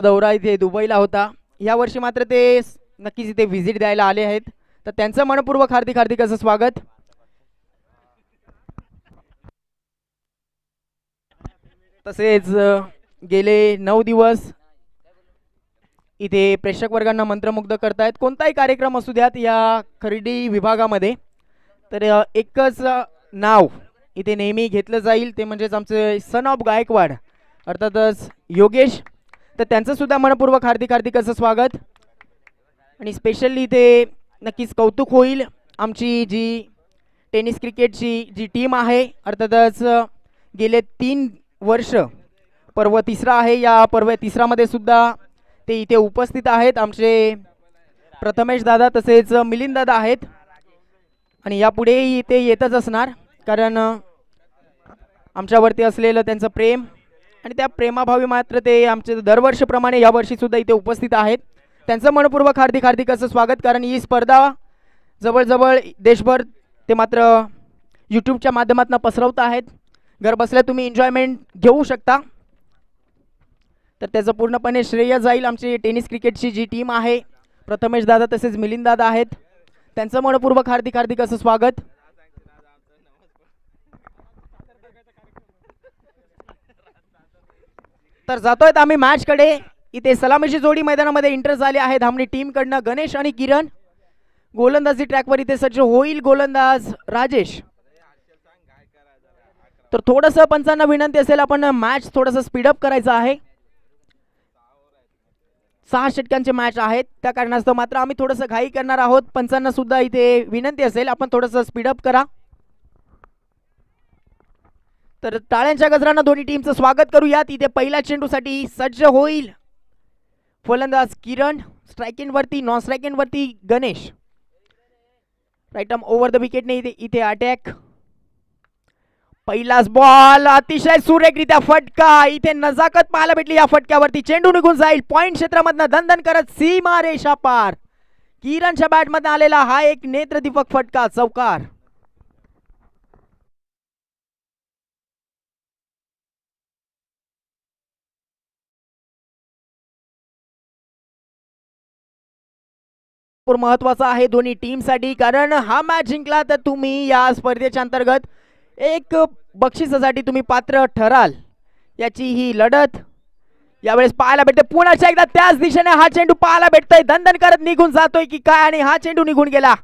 दौरा इथे दुबईला होता, या वर्षी मात्र ते नक्कीच इथे व्हिजिट द्यायला आले आहेत, तर त्यांचं मनपूर्वक हार्दिक हार्दिक असं स्वागत. तसेच गेले 9 दिवस इथे प्रेक्षक वर्गांना मंत्रमुग्ध करतायत. कोणताही कार्यक्रम असू द्यात या खरेडी विभागामध्ये, तर एकच नाव इथे नेहमी घेतलं जाईल, ते म्हणजेच आमचे सन ऑफ गायकवाड अर्थातच योगेश. तर त्यांचं सुद्धा मनपूर्वक हार्दिक हार्दिक असं स्वागत. आणि स्पेशली इथे नक्कीच कौतुक होईल, आमची जी टेनिस क्रिकेटची जी टीम आहे, अर्थातच गेले 3 वर्ष पर्व तिसरा आहे, या पर्व तिसरामध्ये सुद्धा ते इथे उपस्थित आहेत. आमचे प्रथमेश दादा तसेच मिलिंद दादा आहेत आणि यापुढेही ते येतच असणार, कारण आमच्यावरती असलेलं त्यांचं प्रेम आणि त्या प्रेमाभावी मात्र ते आमचे दरवर्षीप्रमाणे यावर्षी सुद्धा इथे उपस्थित आहेत. त्यांचं मनपूर्वक हार्दिक हार्दिक असं स्वागत, कारण ही स्पर्धा जवळजवळ देशभर ते मात्र यूट्यूबच्या माध्यमातून पसरवत आहेत. घर बसल्या तुम्ही एन्जॉयमेंट घेऊ शकता, तर त्याचं पूर्णपणे श्रेय जाईल आमची टेनिस क्रिकेटची जी टीम आहे, प्रथमेश दादा तसेच मिलिंद दादा आहेत, त्यांचं मनपूर्वक हार्दिक हार्दिक असं स्वागत. तर जातोय आम्ही मॅच कडे. इथे सलामीची जोडी मैदानामध्ये एंटर झाली आहे धामणी टीम कडनं, गणेश आणि किरण. गोलंदाजी ट्रॅकवर इथे सज्ज होईल गोलंदाज राजेश. तर थोडंसं पंचांना विनंती असेल, आपण मॅच थोडंसं स्पीडअप करायचं आहे. 6 षटकांचे मॅच आहेत, त्या कारणास्तव मात्र आम्ही थोडंसं घाई करणार आहोत. पंचांना सुद्धा इथे विनंती असेल, आपण थोडंसं स्पीडअप करा. तर टाळ्यांच्या गजरानं दोन्ही टीमचं स्वागत करूयात. इथे पहिल्या चेंडूसाठी सज्ज होईल फलंदाज किरण. स्ट्रायकिंग वरती, नॉन स्ट्रायकिंग वरती Ganesh. Right arm over the विकेटने इथे अटॅक. पहिलाच बॉल, अतिशय सुरेखरित्या फटका. इथे नजाकत पाहायला भेटली या फटक्यावरती. चेंडू निघून जाईल पॉइंट क्षेत्रामधनं दणदण करत सीमा रेषा पार. किरणच्या बॅटमधनं आलेला हा एक नेत्रदीपक फटका, चौकार. महत्वाचा आहे दोन्ही टीम साठी, कारण हा मॅच जिंकला तर तुम्ही या स्पर्धेच्या अंतर्गत एक बक्षिसासाठी तुम्ही पात्र ठराल. याची ही लढत यावेळेस पाहायला भेटते. पुन्हा एकदा त्याच दिशेने हा चेंडू पाहायला भेटतोय, दणदण करत निघून जातोय की काय, आणि हा चेंडू निघून गेला.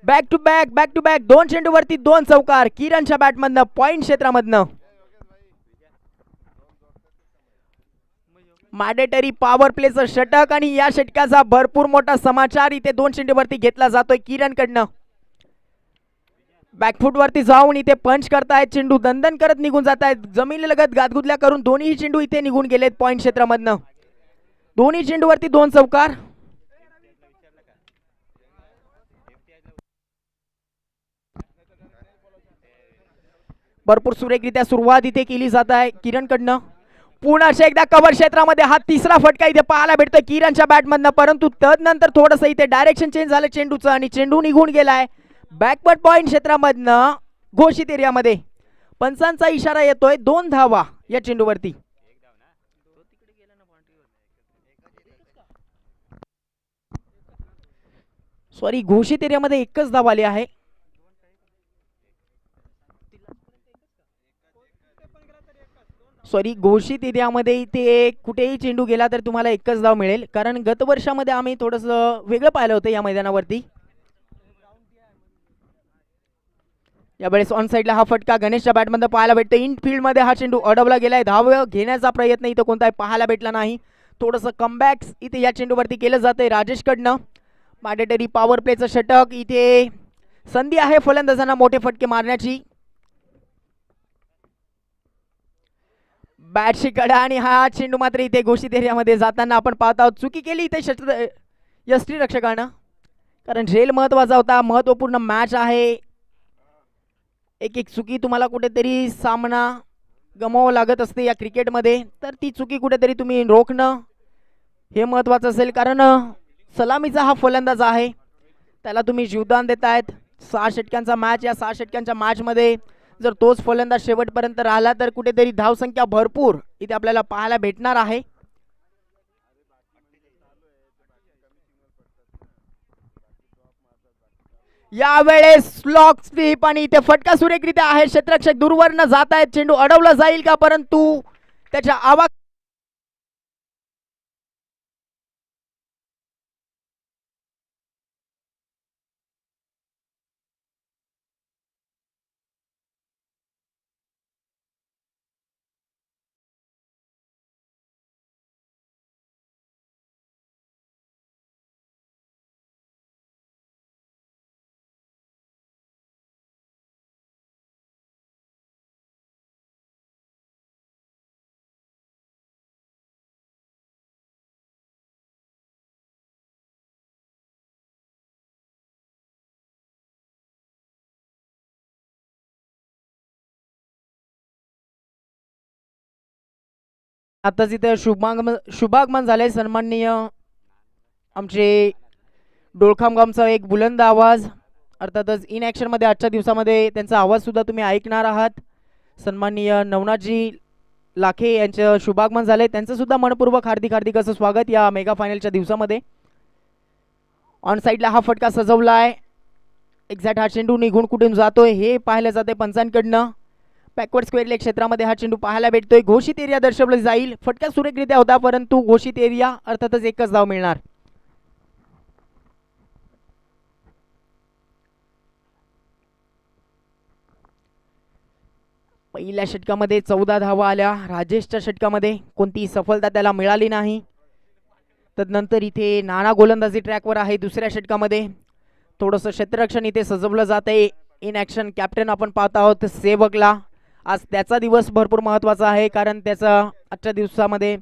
बॅक टू बॅक 2 चेंडूवरती 2 चौकार किरणच्या बॅटमधनं पॉइंट क्षेत्रामधनं. मॅडेटरी पॉवर प्लेचं षटक, आणि या षटकाचा भरपूर मोठा समाचार इथे 2 चेंडूवरती घेतला जातोय किरण कडनं. बॅकफुट वरती जाऊन इथे पंच करतायत, चेंडू दणदण करत निघून जात आहेत. जमिनीलगत गादगुदल्या करून दोन्ही चेंडू इथे निघून गेलेत पॉइंट क्षेत्रामधनं. दोन्ही चेंडूवरती 2 चौकार. भरपूर सुरेखरित्या सुरुवात इथे केली जात आहे किरण कडनं. पुन्हा एकदा कव्हर क्षेत्रामध्ये हा तिसरा फटका इथे पाहायला भेटतोय किरणच्या बॅटमधनं, परंतु तदनंतर थोडंसं इथे डायरेक्शन चेंज झालं चेंडूचं आणि चेंडू निघून गेलाय बॅकवर्ड पॉइंट क्षेत्रामधनं घोषित एरियामध्ये. पंचांचा इशारा येतोय 2 धावा या चेंडूवरती. सॉरी, घोषित एरियामध्ये एकच धाव आली आहे. सॉरी, घोषित एरियामध्ये इथे कुठेही चेंडू गेला तर तुम्हाला एकच धाव मिळेल, कारण गत वर्षामध्ये आम्ही थोडंसं वेगळं पाहिलं होतं या मैदानावरती. यावेळेस ऑन साइडला हा फटका गणेशच्या बॅटमध्ये पाहायला भेटतो. इनफिल्ड मध्ये हा चेंडू अडवला गेलाय. धाव घेण्याचा प्रयत्न इथं कोणताही पाहायला भेटला नाही. थोडंसं कमबॅक इथे या चेंडूवरती केलं जातंय राजेश कडनं. मॅडेटरी पॉवर प्लेचं षटक, इथे संधी आहे फलंदाजांना मोठे फटके मारण्याची. बॅटशी कडा, आणि हा चेंडू मात्र इथे घोषित एरियामध्ये जाताना आपण पाहत आहोत. चुकी केली इथे यष्टीरक्षकानं, कारण झेल महत्वाचा होता. महत्वपूर्ण मॅच आहे. एक चुकी तुम्हाला कुठेतरी सामना गमावा लागत असते या क्रिकेटमध्ये, तर ती चुकी कुठेतरी तुम्ही रोखणं हे महत्वाचं असेल, कारण सलामीचा हा फलंदाज आहे, त्याला तुम्ही जीवदान देतायत. 6 षटकांचा मॅच, या 6 षटकांच्या मॅचमध्ये जर तोच फलंदाज शेवटपर्यंत राहिला तर कुठेतरी धावसंख्या भरपूर इथे आपल्याला पाहायला भेटणार आहे. यावेळेस स्लॉक स्वीप आणि इथे फटका सुरेखरित्या आहे. क्षेत्ररक्षक दूरवरनं जात आहेत. चेंडू अडवला जाईल का, परंतु त्याच्या आवाज आताच इथे शुभागमन झाले. सन्माननीय आमचे डोळखामगामचा एक बुलंद आवाज, अर्थातच इन ॲक्शन मध्ये आजच्या दिवसामध्ये त्यांचा आवाज सुद्धा तुम्ही ऐकणार आहात. सन्माननीय नवनाथजी लाखे यांचं शुभागमन झाले. त्यांचं सुद्धा मनपूर्वक हार्दिक हार्दिक असं स्वागत या मेगा फायनलच्या दिवसामध्ये. ऑन साईडला हा फटका सजवला आहे. एक्झॅक्ट हा चेंडू निघून कुठून जातोय हे पाहायला जाते पंचांकडनं. बॅकवर्ड स्क्वेअर लेग क्षेत्रामध्ये हा चेंडू पाहायला भेटतोय. घोषित एरिया दर्शवला जाईल. फटका सुरेखरित्या होता, परंतु घोषित एरिया अर्थातच एकच धाव मिळणार. पहिल्या षटकामध्ये 14 धावा आल्या. राजेशच्या षटकामध्ये कोणतीही सफलता त्याला मिळाली नाही. तदनंतर इथे नाना गोलंदाजी ट्रॅकवर आहे. दुसऱ्या षटकामध्ये थोडंसं क्षेत्ररक्षण इथे सजवलं जात आहे. इन ॲक्शन कॅप्टन आपण पाहत आहोत सेवकला. आज त्याचा दिवस भरपूर महत्त्वाचा आहे, कारण त्याचा आजच्या दिवसामध्ये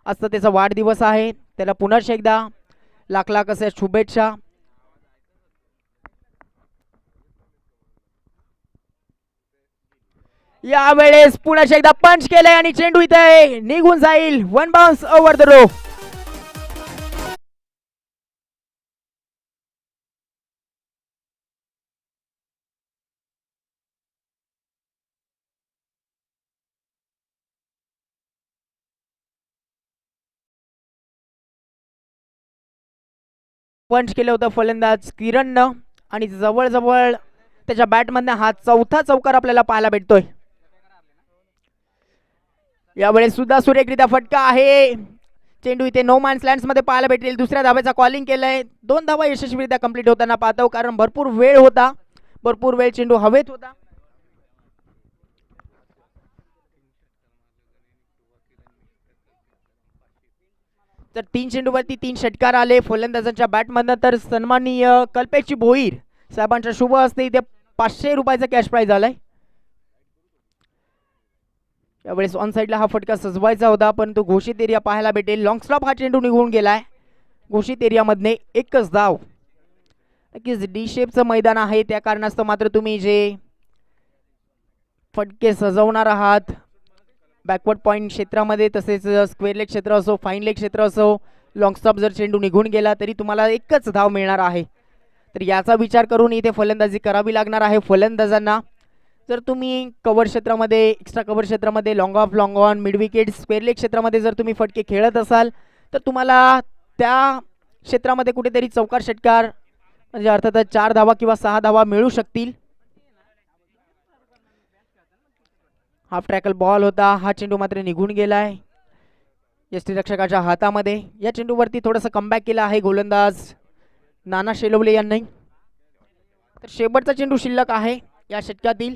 असतं त्याचा वाढदिवस आहे. त्याला पुन्हा एकदा लाख लाख अशा शुभेच्छा. यावेळेस पुन्हा एकदा पंच केलंय आणि चेंडू इथे निघून जाईल. One bounce over the rope. Punch केलं होतं फलंदाज किरणनं आणि जवळजवळ त्याच्या बॅटमधनं हा चौथा चौकार आपल्याला पाहायला भेटतोय. यावेळेस सुद्धा सुरेखरित्या फटका आहे. चेंडू इथे नो मॅन्स लँड्स मध्ये पाहायला भेटेल. दुसऱ्या धावेचा कॉलिंग केलंय. 2 धावा यशस्वीरित्या कंप्लीट होताना पाहतो, कारण भरपूर वेळ होता. भरपूर वेळ चेंडू हवेत होता. तर 3 चेंडूवरती 3 षटकार आले फलंदाजांच्या बॅटमधनं. तर सन्माननीय कल्पेशची भोईर साहेबांच्या शुभ हस्ते इथे 500 रुपयाचा कॅश प्राइज आलाय. यावेळेस ऑन साईडला हा फटका सजवायचा होता, परंतु घोषित एरिया पाहायला भेटेल. लॉंग स्लॉप हा चेंडू निघून गेलाय. घोषित एरियामधने एकच धाव. नक्कीच डी शेपचं मैदान आहे, त्या कारणास्तव मात्र तुम्ही जे फटके सजवणार आहात बॅकवर्ड पॉईंट क्षेत्रामध्ये, तसेच स्क्वेअर लेग क्षेत्र असो, फाईन लेग क्षेत्र असो, लॉंग स्टॉप जर चेंडू निघून गेला तरी तुम्हाला एकच धाव मिळणार आहे. तर याचा विचार करून इथे फलंदाजी करावी लागणार आहे फलंदाजांना. जर तुम्ही कव्हर क्षेत्रामध्ये, एक्स्ट्रा कव्हर क्षेत्रामध्ये, long of, long on, mid wicket, square leg क्षेत्रामध्ये जर तुम्ही फटके खेळत असाल तर तुम्हाला त्या क्षेत्रामध्ये कुठेतरी चौकार षटकार म्हणजे अर्थातच 4 धावा किंवा 6 धावा मिळू शकतील. हाफ ट्रॅकल बॉल होता. हा चेंडू मात्र निघून गेलाय यष्टीरक्षकाच्या हातामध्ये. या चेंडूवरती थोडंसं कमबॅक केलं आहे गोलंदाज नाना शेलवले यांनी. तर शेवटचा चेंडू शिल्लक आहे या षटकातील.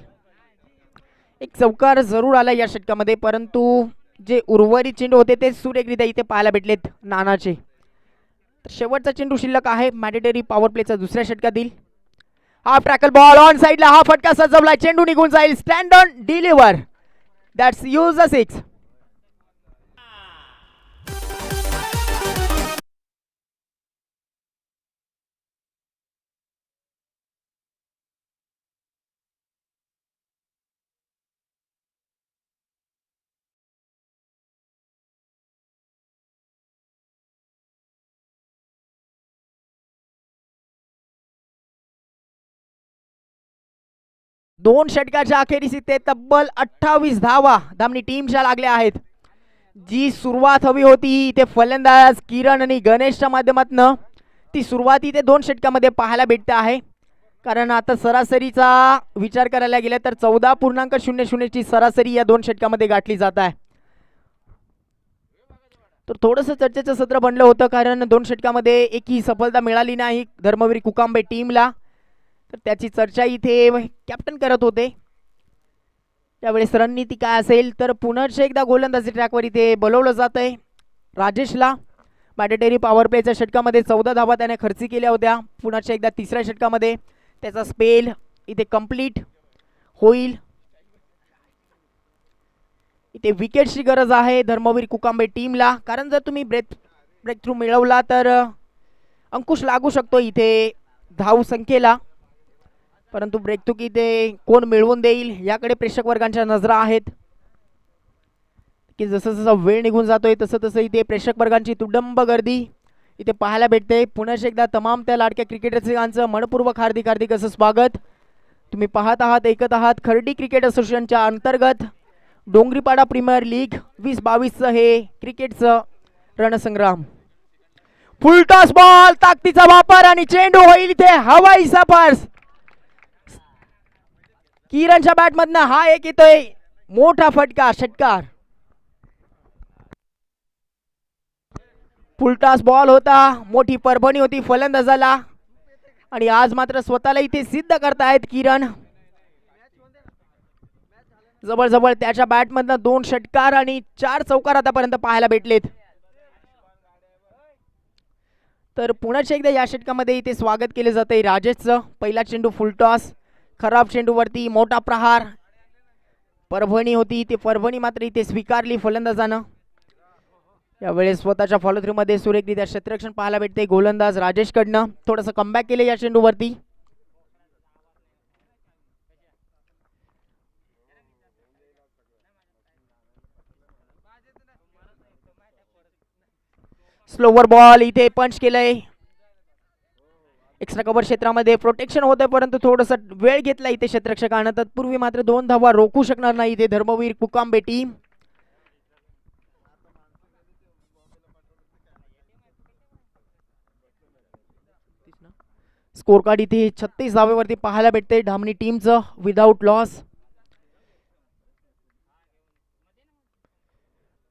एक चौकार जरूर आला या षटकामध्ये, परंतु जे उर्वरित चेंडू होते ते सुरेखरित्या इथे पाहायला भेटलेत नानाचे. तर शेवटचा चेंडू शिल्लक आहे मॅन्डेटरी पॉवर प्लेचा दुसऱ्या षटकातील. हाफ ट्रॅकल बॉल ऑन साईडला हा फटका सजवलाय. चेंडू निघून जाईल. Stand on deliver. That's use a 6. दोन षटकाच्या अखेरीस इथे तब्बल 28 धावा धामणी टीमच्या लागल्या आहेत. जी सुरुवात हवी होती इथे फलंदाज किरण आणि गणेशच्या माध्यमातून ती सुरुवात इथे 2 षटकामध्ये पाहायला भेटते आहे. कारण आता सरासरीचा विचार करायला गेला तर 14.00 ची सरासरी या 2 षटकामध्ये गाठली जात आहे. तर थोडंसं चर्चेचं सत्र बनलं होतं कारण 2 षटकामध्ये एकही सफलता मिळाली नाही धर्मवीर कुकांबे टीमला. तर त्याची चर्चा इथे कॅप्टन करत होते. त्यावेळेस रणनीती काय असेल तर पुन्हा एकदा गोलंदाजी ट्रॅकवर इथे बोलवलं जात आहे राजेशला. मॅन्डेटरी पॉवर प्लेच्या षटकामध्ये 14 धावा त्याने खर्ची केल्या होत्या. पुन्हा एकदा तिसऱ्या षटकामध्ये त्याचा स्पेल इथे कंप्लीट होईल. इथे विकेटची गरज आहे धर्मवीर कुकांबे टीमला कारण जर तुम्ही ब्रेक थ्रू मिळवला तर अंकुश लागू शकतो इथे धाव संख्येला. परंतु ब्रेक थ्रू इथे कोण मिळवून देईल याकडे प्रेक्षक वर्गांच्या नजरा आहेत की जसं जसं वेळ निघून जातोय तसं तसं इथे प्रेक्षक वर्गांची तुडंब गर्दी इथे पाहायला भेटते. पुन्हा एकदा तमाम त्या लाडक्या क्रिकेटर्सांचं मनपूर्वक हार्दिक हार्दिक असं स्वागत. तुम्ही पाहत आहात ऐकत आहात खर्डी क्रिकेट असोसिएशनच्या अंतर्गत डोंगरीपाडा प्रीमियर लीग 2022चं हे क्रिकेटचं रणसंग्राम. फुल टॉस बॉल ताकदीचा वापर आणि चेंडू होईल इथे हवाई सफर. किरणच्या बॅटमधनं हा एक येतोय मोठा फटका षटकार. फुल टॉस बॉल होता मोठी परभणी होती फलंदाजाला आणि आज मात्र स्वतःला इथे सिद्ध करतायत किरण. जवळजवळ त्याच्या बॅटमधनं 2 षटकार आणि 4 चौकार आतापर्यंत पाहायला भेटलेत. तर पुन्हा एकदा या षटकामध्ये इथे स्वागत केले जाते राजेशचं. पहिला चेंडू फुल टॉस खराब चेंडूवरती मोठा प्रहार. परभणी होती ती परभणी मात्र इथे स्वीकारली फलंदाजानं. यावेळेस स्वतःच्या फॉलो थ्रू मध्ये सुरेखरित्या क्षेत्ररक्षण पाहायला भेटते गोलंदाज राजेश कडनं. थोडंसं कमबॅक केले या चेंडूवरती. स्लोवर बॉल इथे पंच केलंय. एक्स्ट्रा कव्हर क्षेत्रामध्ये प्रोटेक्शन होतंय परंतु थोडंसं वेळ घेतला इथे क्षेत्ररक्षकानं. तत्पूर्वी मात्र 2 धावा रोखू शकणार नाही इथे Dharmaveer Kukambe team. Score card इथे 36 धावेवरती पाहायला भेटते धामणी टीमचं without loss.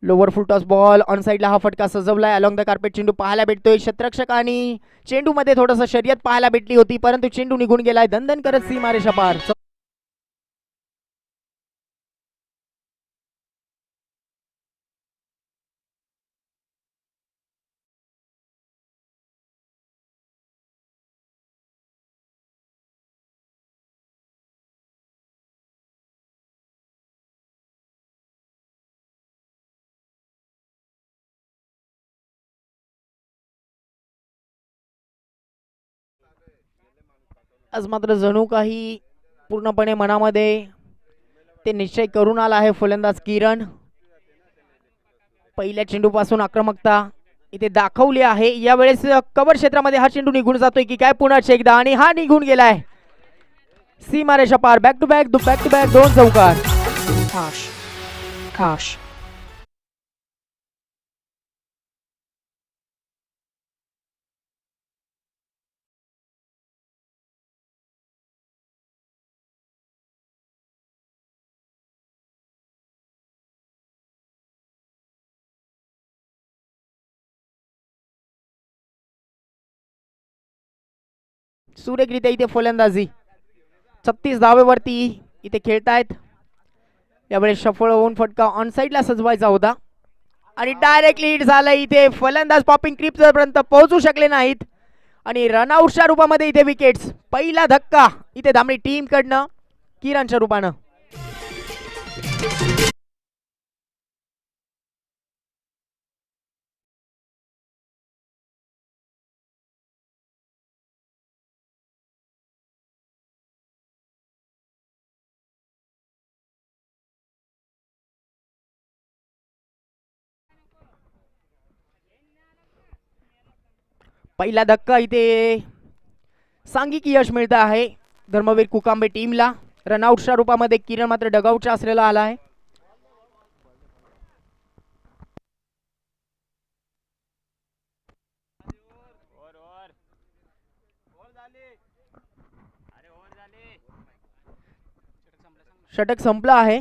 Lower full toss ball on साइडला हा फटका सजवलाय अलॉंग द कार्पेट. चेंडू पाहायला भेटतोय क्षेत्ररक्षक आणि चेंडू मध्ये थोडंसं शर्यत पाहायला भेटली होती परंतु चेंडू निघून गेलाय दणदण करत सीमारेषा पार. आज मात्र जणू काही पूर्णपणे मनामध्ये ते निश्चय करून आला आहे फलंदाज किरण. पहिल्या चेंडूपासून आक्रमकता इथे दाखवली आहे. यावेळेस कव्हर क्षेत्रामध्ये हा चेंडू निघून जातोय की काय पुन्हा एकदा आणि हा निघून गेलाय सीमारेषा पार. बॅक टू बॅक 2 चौकार. सुरेखरित्या इथे फलंदाजी 36 धावेवरती इथे खेळतायत. यावेळेस सफळ होऊन फटका ऑन साइडला सजवायचा होता आणि डायरेक्टली हिट झाला. इथे फलंदाज पॉपिंग क्रीप पर्यंत पोहोचू शकले नाहीत आणि रनआउटच्या रूपामध्ये इथे विकेट्स. पहिला धक्का इथे धामणी टीम कडनं किरणच्या रूपानं. पहिला धक्का इथे सांघिक यश मिळत आहे धर्मवीर कुकांबे टीमला. रनआउटच्या रूपामध्ये किरण मात्र डगआउटच्या आश्रयाला आला आहे. षटक संपलं आहे.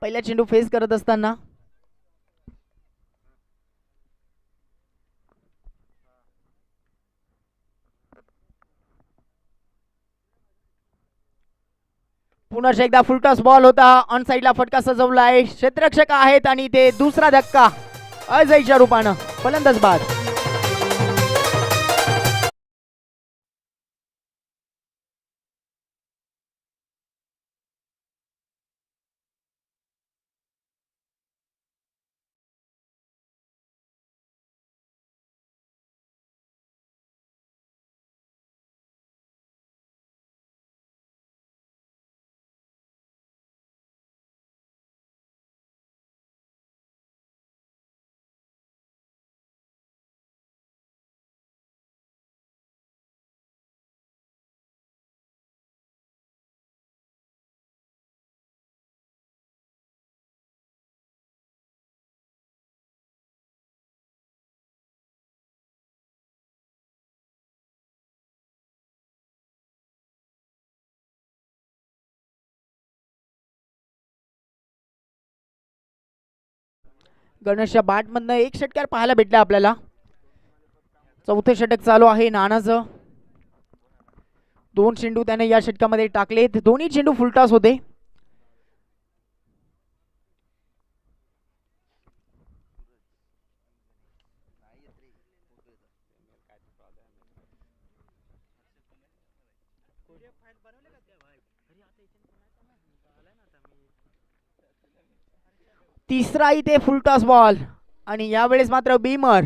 पहिला चेंडू फेस करत असताना पुन्हा एकदा फुलटॉस बॉल होता. ऑन साइडला फटका सजवला आहे. क्षेत्ररक्षक आहेत आणि ते दुसरा धक्का अजयच्या रूपानं फलंदाज बाद. गणेशच्या बॅट मधनं एक षटकार पाहायला भेटला आपल्याला. चौथे षटक चालू आहे नानाचं. 2 चेंडू त्याने या षटकामध्ये टाकलेत. दोन्ही चेंडू फुलटॉस होते. तिसरा इथे फुलटॉस बॉल आणि यावेळेस मात्र बीमर.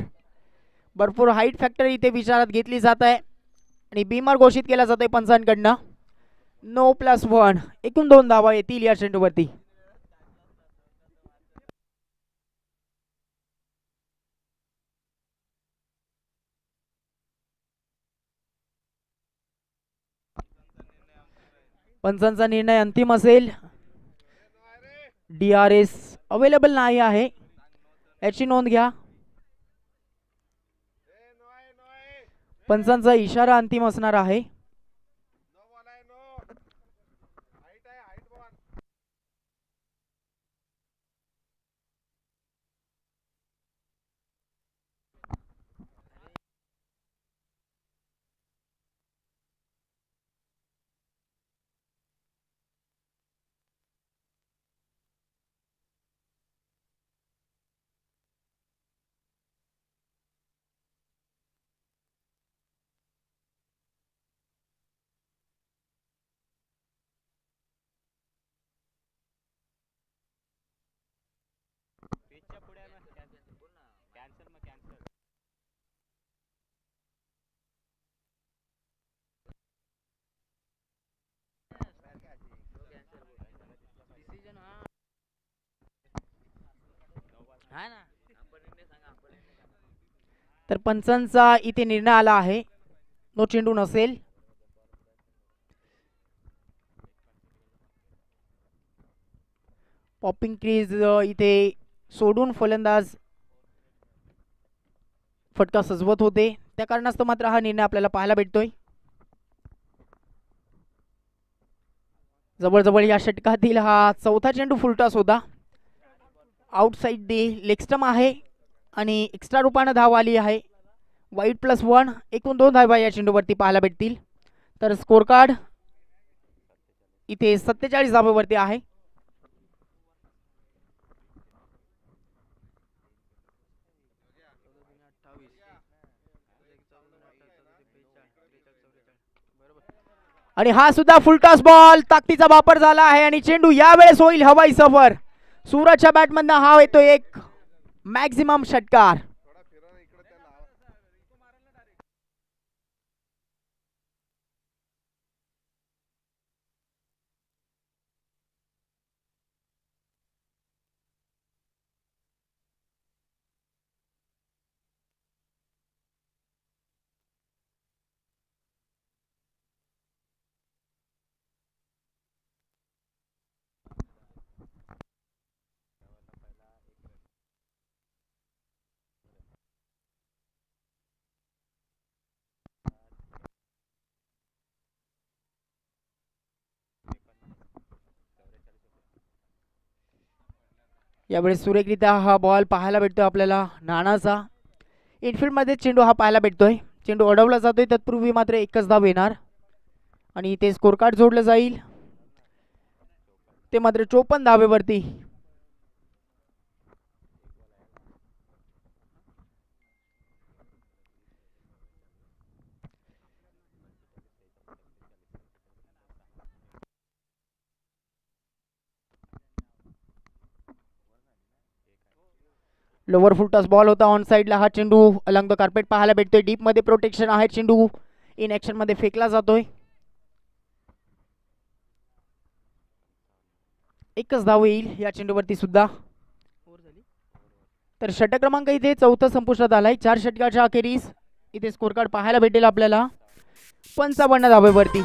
भरपूर हाईट फॅक्टर इथे विचारात घेतली जात आहे आणि बीमर घोषित केला जातोय पंचांकडनं. नो +1. एकूण 2 धावा येतील या चेंडूवरती. पंचांचा निर्णय अंतिम असेल. DRS अवेलेबल नाही आहे याची नोंद घ्या. पंचांचा इशारा अंतिम असणार आहे. तर पंचांचा इथे निर्णय आला आहे, नो चेंडू नसेल. पॉपिंग क्रीज इथे सोडून फलंदाज फटका सजवत होते, त्या कारणास्तव मात्र हा निर्णय आपल्याला पाहायला भेटतोय. जवळजवळ या षटकातील हा चौथा चेंडू फुलटॉस होता. आउटसाइड दे लेग स्टंप आहे आणि एक्स्ट्रा रूपाने धाव आली आहे. वाईट +1 एकूण 2 धावा या चेंडूवरती पाहायला भेटतील. तर स्कोर कार्ड इथे 47 धावेवरती आहे. आणि हा सुद्धा फुलटॉस बॉल, ताकदीचा वापर झाला आहे आणि चेंडू यावेळेस होईल हवाई सफर. सूरजच्या बॅटमधनं हा येतो एक मॅक्झिमम षटकार. यावेळेस सुरेखरित्या हा बॉल पाहायला भेटतो आपल्याला नानाचा. इनफिल्ड मध्ये चेंडू हा पाहायला भेटतोय. चेंडू अडवला जातोय, तत्पूर्वी मात्र एकच धाव येणार आणि ते स्कोर कार्ड जोडलं जाईल. ते मात्र 54 धावेवरती. लोअर फुलटॉस बॉल होता ऑन साइडला. हा चेंडू अलॉंग द कार्पेट पाहायला भेटतोय. डीप मध्ये प्रोटेक्शन आहे. चेंडू इन ऍक्शन मध्ये फेकला जातोय. एकच धाव येईल या चेंडूवरती सुद्धा. तर षटक क्रमांक इथे चौथा संपुष्टात आलाय. 4 षटकाच्या अखेरीस इथे स्कोर कार्ड पाहायला भेटेल आपल्याला 55 धावेवरती.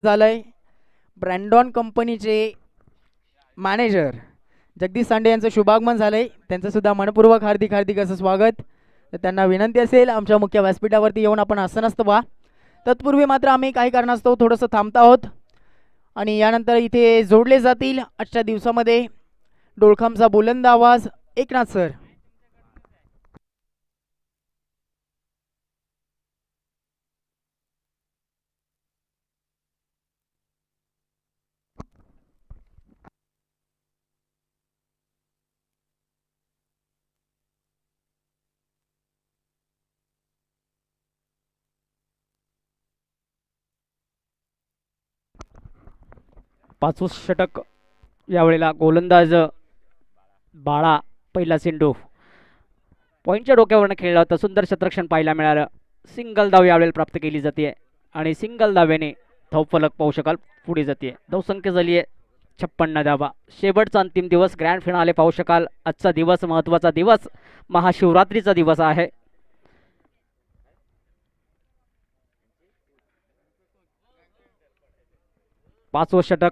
झालंय ब्रँडॉन कंपनीचे मॅनेजर जगदीश सांडे यांचं शुभागमन झालंय. त्यांचं सुद्धा मनपूर्वक हार्दिक हार्दिक असं स्वागत. तर त्यांना विनंती असेल आमच्या मुख्य व्यासपीठावरती येऊन आपण आसन व्हा. तत्पूर्वी मात्र आम्ही काही कारणास्तव थोडंसं थांबत आहोत आणि यानंतर इथे जोडले जातील आजच्या दिवसामध्ये डोळखामचा बुलंद आवाज एकनाथ सर. पाचवं षटक यावेळेला गोलंदाज बाळा पहिला चेंडू पॉईंटच्या डोक्यावरनं खेळला होता. सुंदर शतरक्षण पाहायला मिळालं. सिंगल धाव यावेळेला प्राप्त केली जाते आणि सिंगल धाव्याने धावफलक पाहू शकाल पुढे जाते. धावसंख्या झाली आहे 56 धावा. शेवटचा अंतिम दिवस ग्रँड फिनाले पाहू शकाल. आजचा दिवस महत्त्वाचा दिवस, महाशिवरात्रीचा दिवस आहे. पाचवं षटक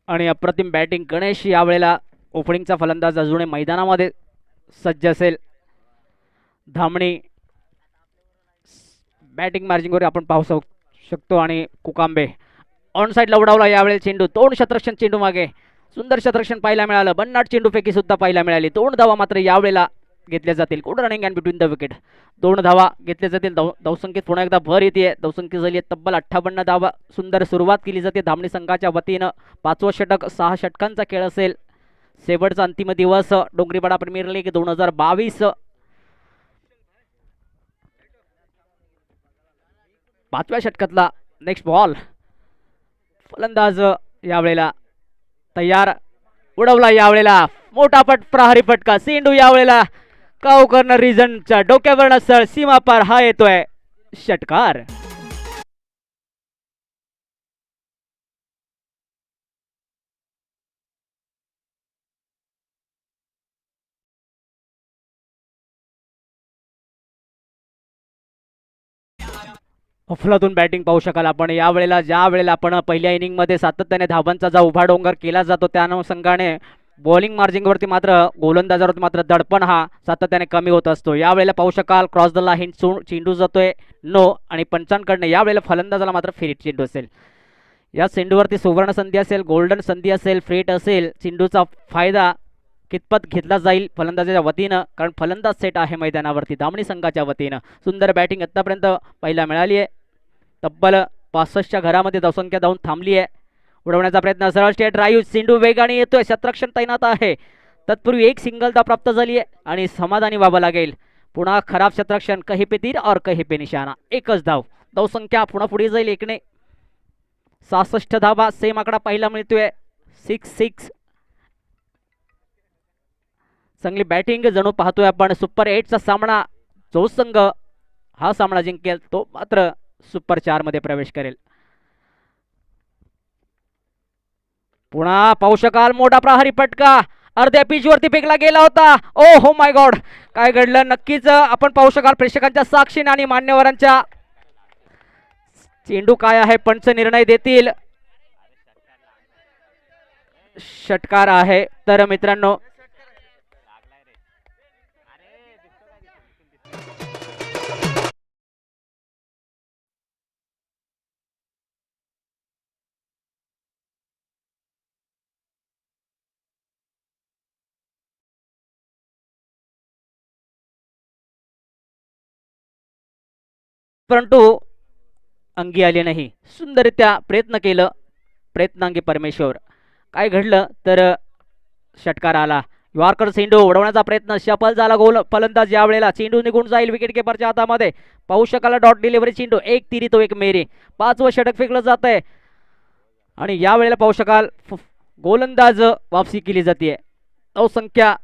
आणि अप्रतिम बॅटिंग. गणेश यावेळेला ओपनिंगचा फलंदाज अजूनही मैदानामध्ये सज्ज असेल. धामणी बॅटिंग मार्जिंगवर आपण पाहू शकतो आणि कुकांबे ऑन साईडला उडावला यावेळेला चेंडू. 2 शतरक्षण चेंडू मागे. सुंदर शतरक्षण पाहायला मिळालं. 52 चेंडू फेकी सुद्धा पाहायला मिळाली. 2 धावा मात्र यावेळेला घेतल्या जातील. Good running and between the wicket. 2 धावा घेतल्या जातील. धावसंख्येत पुन्हा एकदा भर येते. धावसंख्या झाली आहे तब्बल 58 धावा. सुंदर सुरुवात केली जाते धामणी संघाच्या वतीनं. 5वं षटक, 6 षटकांचा खेळ असेल. शेवटचा अंतिम दिवस डोंगरीपाडा प्रीमियर लीग 2022. 5व्या षटकातला नेक्स्ट बॉल. फलंदाज यावेळेला तयार. उडवला यावेळेला मोठा प्रहारी फटका. सिंधू यावेळेला काऊ कॉर्नर रिजनच्या डोक्यावर सळ सीमा पार. हा येतोय षटकार. अफलातून बॅटिंग पाहू शकाल आपण यावेळेला. ज्या वेळेला आपण पहिल्या इनिंगमध्ये सातत्याने धावांचा जो उभा डोंगर केला जातो त्या अनुषंगाने बॉलिंग मार्जिंगवरती मात्र गोलंदाजावरती मात्र दडपण हा सातत्याने कमी होत असतो. यावेळेला पाहू शकाल क्रॉस द लाईन चेंडू जातोय नो आणि पंचांकडनं यावेळेला फलंदाजाला मात्र फेरीत चेंडू असेल. या चेंडूवरती सुवर्ण संधी असेल, गोल्डन संधी असेल, फ्रेट असेल. चेंडूचा फायदा कितपत घेतला जाईल फलंदाजाच्या वतीनं, कारण फलंदाज सेट आहे मैदानावरती धामणी संघाच्या वतीनं. सुंदर बॅटिंग आतापर्यंत पहिला मिळाली आहे. तब्बल 65च्या घरामध्ये धावसंख्या जाऊन थांबली आहे. उडवण्याचा प्रयत्न, सरळ स्टेट ड्राईव्ह. चेंडू वेगाने येतोय, शतरक्षण तैनात आहे. तत्पूर्वी एक सिंगलदा प्राप्त झाली आहे आणि समाधानी व्हावं लागेल. पुन्हा खराब शतरक्षण, कहीं पे तीर और कहीं पे निशाणा. एकच धाव. धावसंख्या पुन्हा पुढे जाईल 1ने. 66 धावा सेम आकडा पाहायला मिळतोय. 6-6. चांगली बॅटिंग जणू पाहतोय आपण. सुपर 8चा सामना. जो संघ हा सामना जिंकेल तो मात्र सुपर 4 मध्ये प्रवेश करेल. पुन्हा पाहू शकाल मोठा प्रहारी फटका अर्ध्या पिचवरती फेकला गेला होता. ओ हो माय गॉड, काय घडलं नक्कीच आपण पाहू शकाल प्रेक्षकांच्या साक्षीने आणि मान्यवरांच्या. चेंडू काय आहे पंच निर्णय देतील. षटकार आहे. तर मित्रांनो परंतु अंगी आले नाही. सुंदररित्या प्रयत्न केलं, प्रयत्नांगी परमेश्वर. काय घडलं तर षटकार आला. यॉर्कर चेंडू उडवण्याचा प्रयत्न सफल झाला. गोल फलंदाज यावेळेला चेंडू निघून जाईल विकेट किपरच्या हातामध्ये. पाहू शकाल डॉट डिलिव्हरी चेंडू. एक तिरी तो एक मेरी. 5वं षटक फेकलं जात आहे आणि यावेळेला पाहू शकाल गोलंदाज वापसी केली जाते. संख्या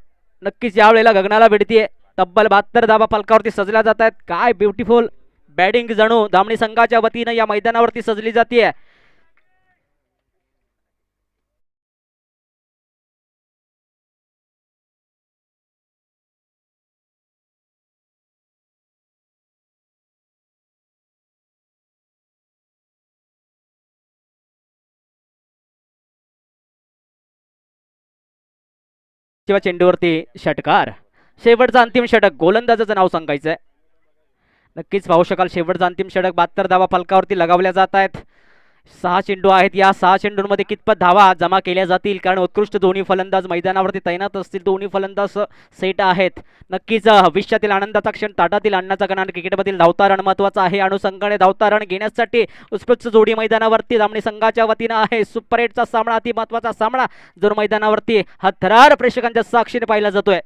नक्कीच यावेळेला गगनाला भिडतीये. तब्बल 72 धावा फलकावरती सजल्या जात आहेत. काय ब्युटिफुल बॅटिंग जणू धामणी संघाच्या वतीनं या मैदानावरती सजली जाते. चेंडूवरती षटकार. शेवटचा अंतिम षटक गोलंदाजाचं नाव सांगायचंय. नक्कीच पाहू शकाल शेवटचा अंतिम षटक. 72 धावा फलकावरती लगावल्या जात आहेत. 6 चेंडू आहेत. या 6 चेंडूंमध्ये कितपत धावा जमा केल्या जातील, कारण उत्कृष्ट दोन्ही फलंदाज मैदानावरती तैनात असतील. दोन्ही फलंदाज सेट आहेत. नक्कीच भविष्यातील आनंदाचा क्षण ताटातील आणण्याचा गणान क्रिकेटमधील धावतारण महत्वाचा आहे. अनुषंगाने धावतारण घेण्यासाठी उत्स्फूर्त जोडी मैदानावरती धामणी संघाच्या वतीनं आहे. सुपर 8चा सामना अति महत्वाचा सामना जो मैदानावरती हा थरार प्रेक्षकांच्या साक्षीने पाहिला जातोय.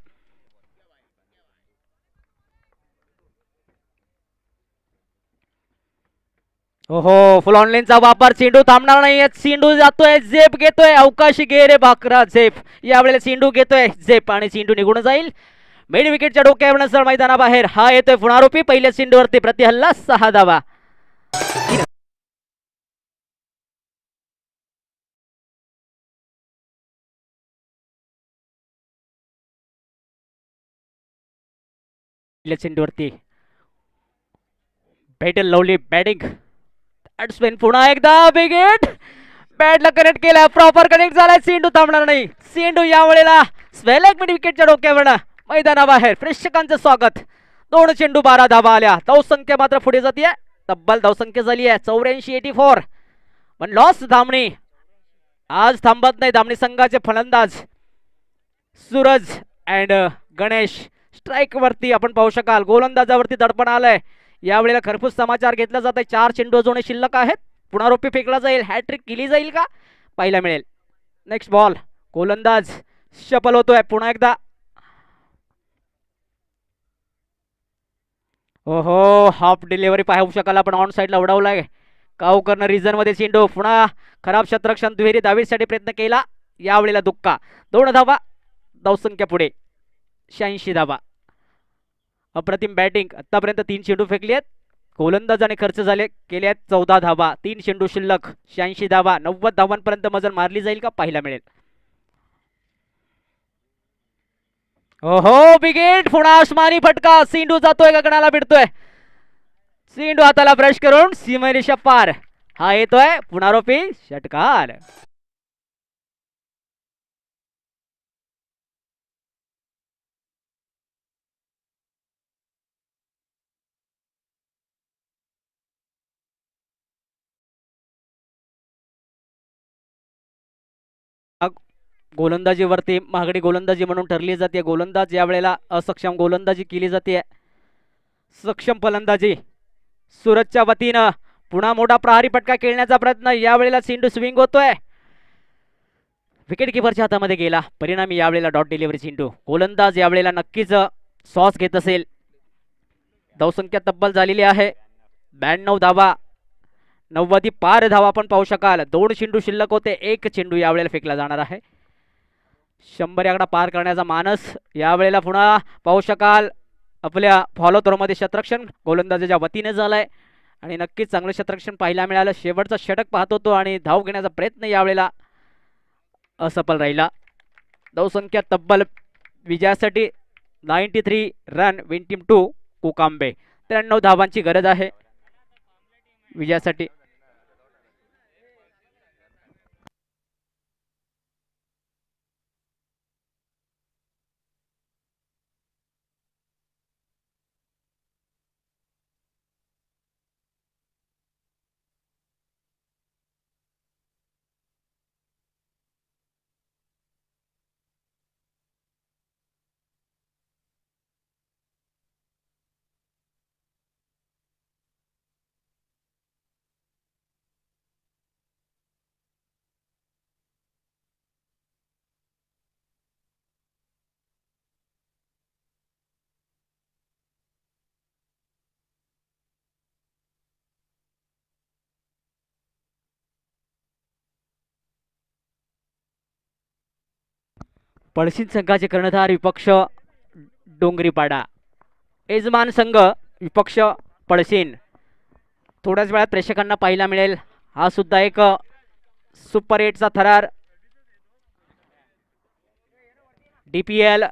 ओहो, फुल ऑनलाईनचा वापर. चेंडू थांबणार नाही. चेंडू जातोय, झेप घेतोय. अवकाशी घे रे भाकरा झेप. यावेळेला चेंडू घेतोय झेप आणि चेंडू निघून जाईल. मिड विकेटच्या डोक्यावर सर मैदानाबाहेर. हा येतोय पुनरारोपी. पहिल्या चेंडूवरती प्रतिहल्ला 6 धावा. चेंडूवरती भेटेल लवली बॅटिंग. बॅट्समॅन पुन्हा एकदा विकेट. बॅटला कनेक्ट केला, प्रॉपर कनेक्ट झालाय. चेंडू थांबणार नाही. चेंडू यावेळेला स्वेलेक मिड विकेटच्या डोक्यावर मैदानाबाहेर. प्रेक्षकांचं स्वागत. 2 चेंडू 12 धावा आल्या. धावसंख्या मात्र पुढे जाते. तब्बल धावसंख्या झाली आहे 84-84. पण लॉस धामणी आज थांबत नाही. धामणी संघाचे फलंदाज सूरज अँड गणेश स्ट्राईक वरती आपण पाहू शकाल गोलंदाजावरती दडपण आलंय. यावेळेला खरपूस समाचार घेतला जात आहे. 4 चेंडू अजून शिल्लक आहेत. पुनरावृत्ती फेकला जाईल. हॅट्रिक केली जाईल का पाहायला मिळेल. नेक्स्ट बॉल गोलंदाज सफल होतोय पुन्हा एकदा. ओहो हाफ डिलिव्हरी पाहू शकाल आपण ऑन साईडला उडवलाय. काऊ करणं रिझन मध्ये चेंडू पुन्हा खराब क्षेत्ररक्षण दुहेरी धावीसाठी प्रयत्न केला. यावेळेला दुक्का 2 धावा धावसंख्या पुढे 86 धावा. अप्रतिम बॅटिंग आतापर्यंत 3 चेंडू फेकले आहेत. गोलंदाजाने खर्च झाले केले आहेत 14 धावा. 3 चेंडू शिल्लक 86 धावा. 90 धावांपर्यंत मजल मारली जाईल का पाहायला मिळेल. ओहो बिगेट पुन्हा आसमानी फटका. सिंधू जातोय गगनाला भिडतोय. सिंधू हाताला ब्रश करून सीमारेषा पार. हा येतोय पुनरावृत्ती षटकार. गोलंदाजीवरती महागडी गोलंदाजी म्हणून ठरली जाते. गोलंदाज यावेळेला असक्षम गोलंदाजी केली जाते. सक्षम फलंदाजी सूरजच्या वतीनं पुन्हा मोठा प्रहारी फटका खेळण्याचा प्रयत्न. यावेळेला सिंधू स्विंग होतोय. विकेट किपरच्या हातामध्ये गेला. परिणामी यावेळेला डॉट डिलिव्हरी सिंधू. गोलंदाज यावेळेला नक्कीच सॉस घेत असेल. धावसंख्या तब्बल झालेली आहे 92 धावा. 90 पार धावा आपण पाहू शकाल. 2 चेंडू शिल्लक होते. 1 चेंडू यावेळेला फेकला जाणार आहे. 100 आकडा पार करण्याचा मानस यावेळेला पुन्हा पाहू शकाल. आपल्या फॉलो थ्रोमध्ये क्षेत्ररक्षण गोलंदाजाच्या वतीने झालाय आणि नक्कीच चांगलं क्षेत्ररक्षण पाहायला मिळालं. शेवटचा षटक पाहत होतो आणि धाव घेण्याचा प्रयत्न यावेळेला असफल राहिला. धावसंख्या तब्बल विजयासाठी 93 रन विन टीम 2 कोकांबे. 93 धावांची गरज आहे विजयासाठी. पळशीन संघाचे कर्णधार विपक्ष डोंगरीपाडा. यजमान संघ विपक्ष पळशीन. थोड्याच वेळात प्रेक्षकांना पाहायला मिळेल. हा सुद्धा एक सुपर 8चा थरार. DPL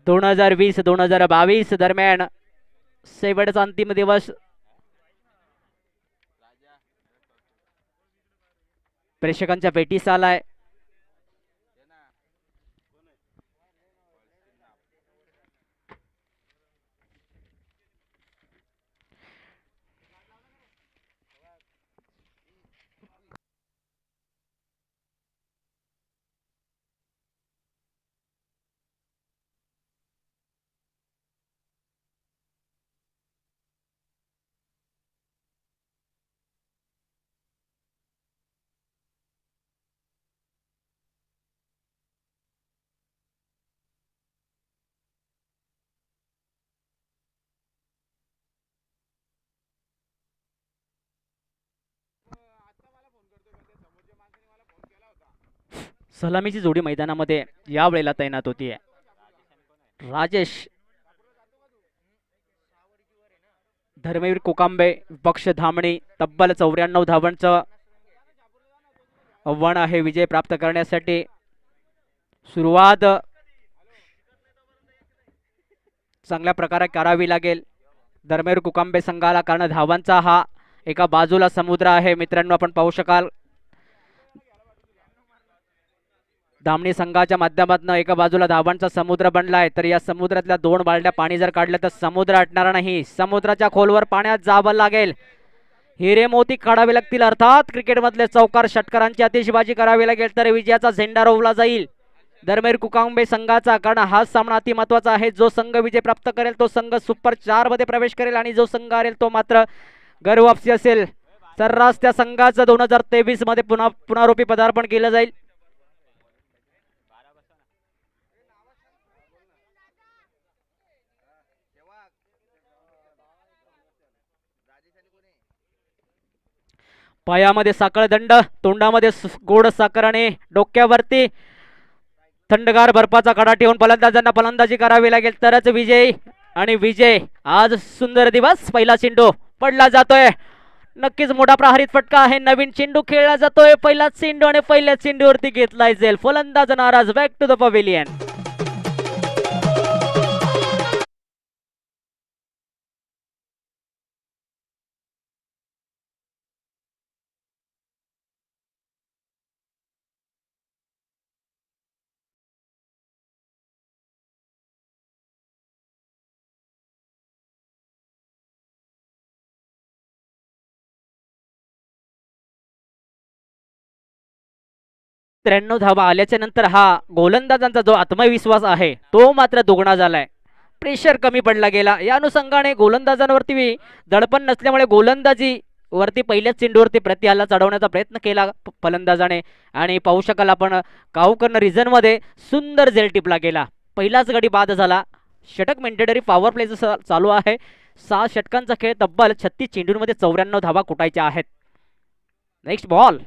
2020-2022 दरम्यान शेवटचा अंतिम दिवस. प्रेक्षकांच्या भेटीस आलाय. सलामीची जोडी मैदानामध्ये यावेळेला तैनात होती. राजेश धर्मवीर कोकांबे विपक्ष धामणी. तब्बल 94 धावांचं आव्हान आहे विजय प्राप्त करण्यासाठी. सुरुवात चांगल्या प्रकारे करावी लागेल धर्मवीर कोकांबे संघाला, कारण धावांचा हा एका बाजूला समुद्र आहे. मित्रांनो आपण पाहू शकाल धामणी संघाच्या माध्यमातून एका बाजूला धावांचा समुद्र बनलाय, तर या समुद्रातल्या 2 बालड्या पाणी जर काढलं तर समुद्र आटणार नाही. समुद्राच्या खोलवर पाण्यात जावं लागेल. हिरे मोती काढावे लागतील. अर्थात क्रिकेट मधले चौकार षटकारांची आतिषबाजी करावी लागेल तर विजयाचा झेंडा रोवला जाईल. दरम्यान कुकांबे संघाचा, कारण हा सामना अति महत्वाचा आहे. जो संघ विजय प्राप्त करेल तो संघ सुपर 4 मध्ये प्रवेश करेल आणि जो संघ हरेल तो मात्र घर वापसी असेल. सर्रास त्या संघाचं 2023 मध्ये पुनरावृत्ती पदार्पण केलं जाईल. पायामध्ये साखळ दंड, तोंडामध्ये गोड साखर आणि डोक्यावरती थंडगार बर्फाचा कडा ठेवून फलंदाजांना फलंदाजी करावी लागेल तरच विजय. आणि विजय आज सुंदर दिवस. पहिला चेंडू पडला जातोय. नक्कीच मोठा प्रहारित फटका आहे. नवीन चेंडू खेळला जातोय. पहिला चेंडू आणि पहिल्या चेंडूवरती घेतला जाईल. फलंदाज नाराज. Back to the pavilion. 93 धावा आल्याच्या नंतर हा गोलंदाजांचा जो आत्मविश्वास आहे तो मात्र दुगणा झालाय. प्रेशर कमी पडला गेला. या अनुषंगाने गोलंदाजांवरती दडपण नसल्यामुळे गोलंदाजी वरती पहिल्याच चेंडूवरती प्रतिहल्ला चढवण्याचा प्रयत्न केला फलंदाजाने. आणि पाहू शकाल आपण काऊकर्न रिझन मध्ये सुंदर झेल टिपला गेला. पहिलाच गडी बाद झाला. षटक मेंटेडरी पॉवर प्ले चालू आहे. 6 षटकांचा खेळ, तब्बल 36 चेंडूंमध्ये 94 धावा कुटायच्या आहेत. Next ball.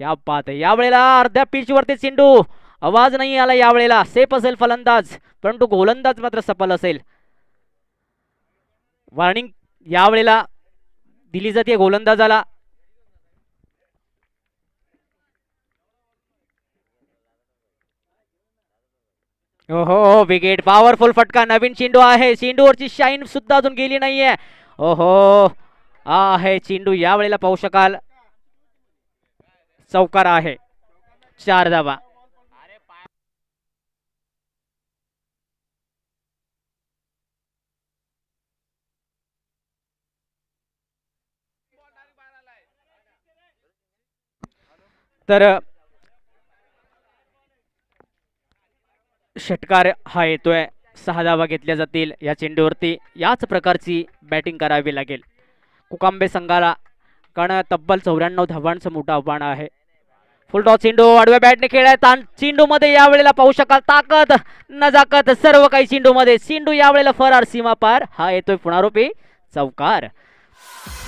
क्या बात आहे. यावेळेला अर्ध्या पिच वरती चेंडू, आवाज नाही आला यावेळेला. सेफ असेल फलंदाज, परंतु गोलंदाज मात्र सफल असेल. वॉर्निंग यावेळेला दिली जाते गोलंदाजाला. ओहो, विकेट. पॉवरफुल फटका. नवीन चेंडू आहे. चेंडूवरची शाईन सुद्धा अजून गेली नाहीये. ओहो, आहे चेंडू. यावेळेला पाहू शकाल चौकार आहे. 4 धावा. तर षटकार हा येतोय. 6 धावा घेतल्या जातील या चेंडूवरती. याच प्रकारची बॅटिंग करावी लागेल कुकांबे संघाला, कारण तब्बल 94 धावांचं मोठं आव्हान आहे. फुल टॉस चेंडू आडव्या बॅटने खेळाय. चेंडू मध्ये यावेळेला पाहू शकाल ताकद, नजाकत, सर्व काही चेंडू मध्ये. चेंडू यावेळेला फरार, सीमा पार. हा येतोय पुनरावृत्ती चौकार.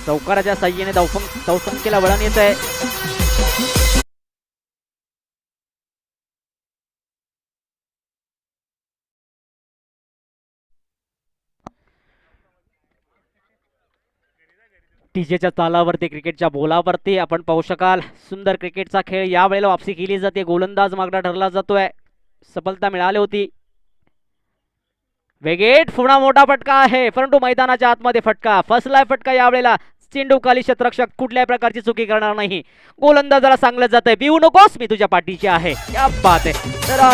चौकाराच्या साह्याने धावसंख्येला वळण येत आहे. टीजेच्या तालावरती, क्रिकेटच्या बोलावरती आपण पाहू शकाल सुंदर क्रिकेटचा खेळ. यावेळेला वापसी केली जाते. गोलंदाज मागणा ठरला जातोय. सफलता मिळाली होती. वेगेट पुन्हा मोठा फटका आहे, परंतु मैदानाच्या आतमध्ये फटका फसलाय. फटका यावेळेला चेंडू खाली. क्षेत्ररक्षक कुठल्याही प्रकारची चुकी करणार नाही. गोलंदाजाला सांगलं जातंय भिवू नकोस, मी तुझ्या पाठीशी आहे. क्या बात आहे. तर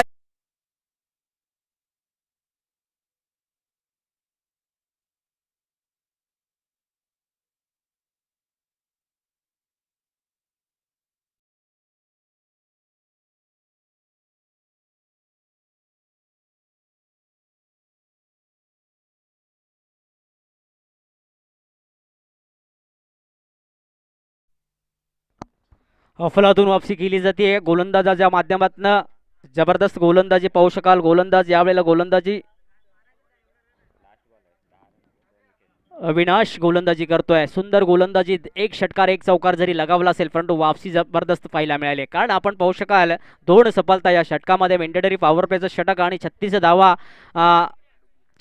अफलातून वापसी केली जाते गोलंदाजाच्या माध्यमातून. जबरदस्त गोलंदाजी पाहू शकाल. गोलंदाज यावेळेला गोलंदाजी अविनाश गोलंदाजी करतोय. सुंदर गोलंदाजी. एक षटकार एक चौकार जरी लगावला असेल, परंतु वापसी जबरदस्त पाहायला मिळाली. कारण आपण पाहू शकाल 2 सफलता या षटकामध्ये. मेंटेडरी पॉवर प्लेचं षटक आणि 36 धावा,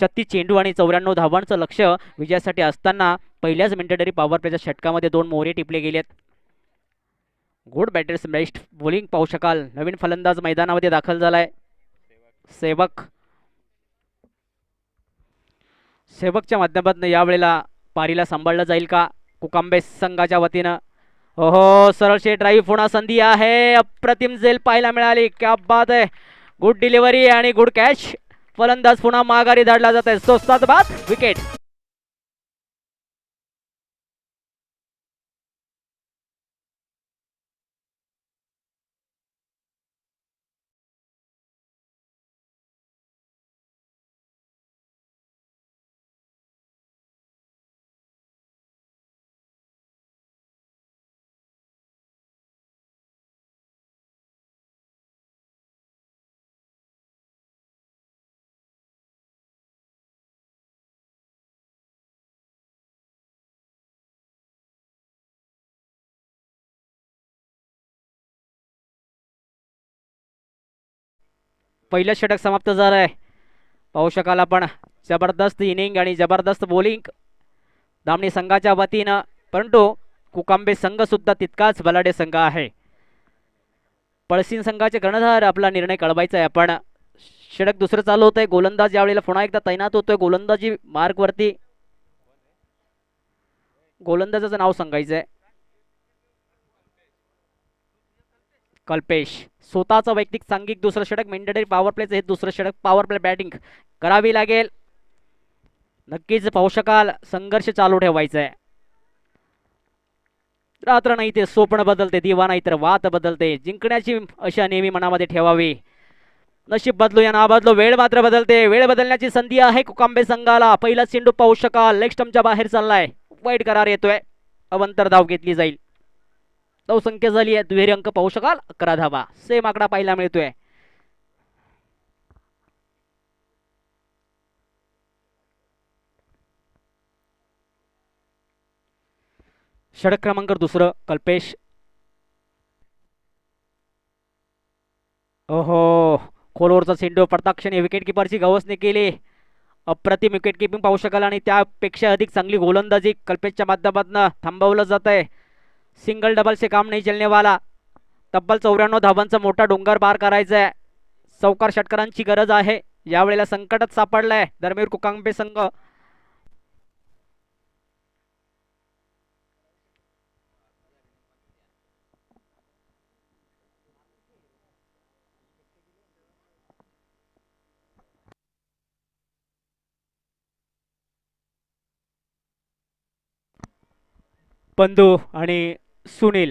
36 चेंडू आणि 94 धावांचं लक्ष विजयासाठी असताना पहिल्याच मेंटेडरी पॉवर प्लेच्या षटकामध्ये 2 मोहरे टिपले गेलेत. गुड बॅटर्स बेस्ट बॉलिंग पाहू शकाल. नवीन फलंदाज मैदानामध्ये दाखल झालाय सेवक. सेवकच्या माध्यमातून यावेळेला पारीला सांभाळलं जाईल का कुकांबे संघाच्या वतीनं. ओहो, सरळशे ड्राईव्ह पुन्हा संधी आहे. अप्रतिम झेल पाहायला मिळाली. क्या बात आहे. गुड डिलिव्हरी आणि गुड कॅच. फलंदाज पुन्हा माघारी धाडला जात आहे. 7 बाद. विकेट. पहिलं षटक समाप्त झालं आहे. पाहू शकाल आपण जबरदस्त इनिंग आणि जबरदस्त बॉलिंग दामणी संघाच्या वतीनं, परंतु कुकांबे संघ सुद्धा तितकाच बलाढ्य संघ आहे. पळसीन संघाचे कर्णधार आपला निर्णय कळवायचा आहे. आपण षटक दुसरं चालू होतंय. गोलंदाज यावेळेला पुन्हा एकदा तैनात होतोय गोलंदाजी मार्ग वरती. गोलंदाजाचं नाव सांगायचं आहे. कल्पेश. स्वतःचं वैयक्तिक सांघिक दुसरं षटक मेंढरी पॉवर प्लेचं हे दुसरं षटक. पॉवर प्ले बॅटिंग करावी लागेल. नक्कीच पाहू शकाल संघर्ष चालू ठेवायचा आहे. रात्र नाही ते स्वप्न बदलते, दिवा नाही तर वात बदलते. जिंकण्याची आशा नेहमी मनामध्ये ठेवावी. नशीब बदलू या ना बदलो, वेळ मात्र बदलते. वेळ बदलण्याची संधी आहे कुकांबे संघाला. पहिला चेंडू पाहू शकाल लेग स्टंपच्या बाहेर चाललाय. वाईट करार येतोय. अवंतर धाव घेतली जाईल. धावसंख्या झाली आहे दुहेरी अंक पाहू शकाल 11 धावा. सेम आकडा पाहायला मिळतोय. षटक क्रमांक दुसरं कल्पेश. ओहो, खोलवरचा चेंडू पडता क्षणी विकेट किपरची गवसणी केली. अप्रतिम विकेट किपिंग पाहू शकाल आणि त्यापेक्षा अधिक चांगली गोलंदाजी कल्पेशच्या माध्यमातून थांबवलं जात आहे. सिंगल डबल से काम नहीं चलने वाला. तब्बल 94 धावांचा मोठा डोंगर पार करायचा आहे. चौकार षटकारांची गरज आहे. यावेळेला संकटात सापडलाय दरम्यान कुकांबे संघ. बंधू आणि सुनील,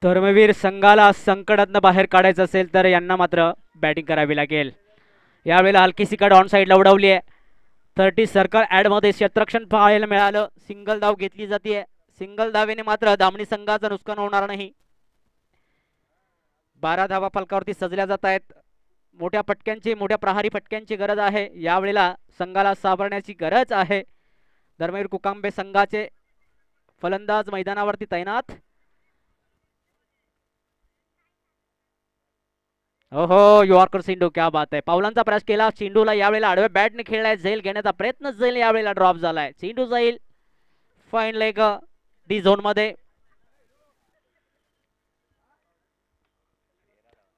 धर्मवीर संघाला संकटातनं बाहेर काढायचं असेल तर यांना मात्र बॅटिंग करावी लागेल. यावेळेला हलकीशी कड ऑन साईडला उडवली आहे. 30 सर्कल ॲडमध्ये क्षेत्ररक्षण पाहायला मिळालं. सिंगल धाव घेतली जाते. सिंगल धावेने मात्र दामणी संघाचं नुकसान होणार नाही. 12 धावा फलकावरती सजल्या जात आहेत. मोठ्या फटक्यांची, मोठ्या प्रहारी फटक्यांची गरज आहे. यावेळेला संघाला सावरण्याची गरज आहे. दरम्यान कुकांबे संघाचे फलंदाज मैदानावरती तैनात. ओहो, यॉर्कर चेंडू, क्या बात आहे. पावलांचा प्रयास केला चेंडूला. यावेळेला आडव्या बॅटने खेळलाय. झेल घेण्याचा प्रयत्न झेल यावेळेला ड्रॉप झालाय. चेंडू जाईल फाईन लेग डी झोन मध्ये.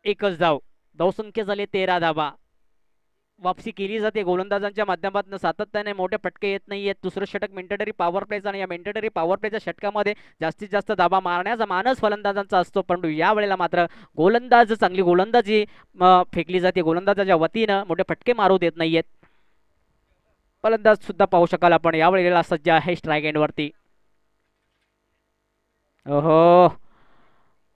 एकच धाव. धावसंख्या झाली 13 धावा. वापसी केली जाते गोलंदाजांच्या माध्यमातून. सातत्याने मोठे फटके येत नाहीयेत. दुसरं षटक मेंटेटरी पॉवर प्लेचा आणि या मेंटेटरी पॉवर प्लेच्या षटकामध्ये जास्तीत जास्त धावा मारण्याचा मानस फलंदाजांचा असतो, परंतु यावेळेला मात्र गोलंदाज चांगली गोलंदाजी फेकली जाते. गोलंदाजाच्या वतीनं मोठे फटके मारू देत नाहीयेत. फलंदाज सुद्धा पाहू शकाल आपण यावेळेला सज्ज आहे स्ट्राईक एंडवरती. ओहो,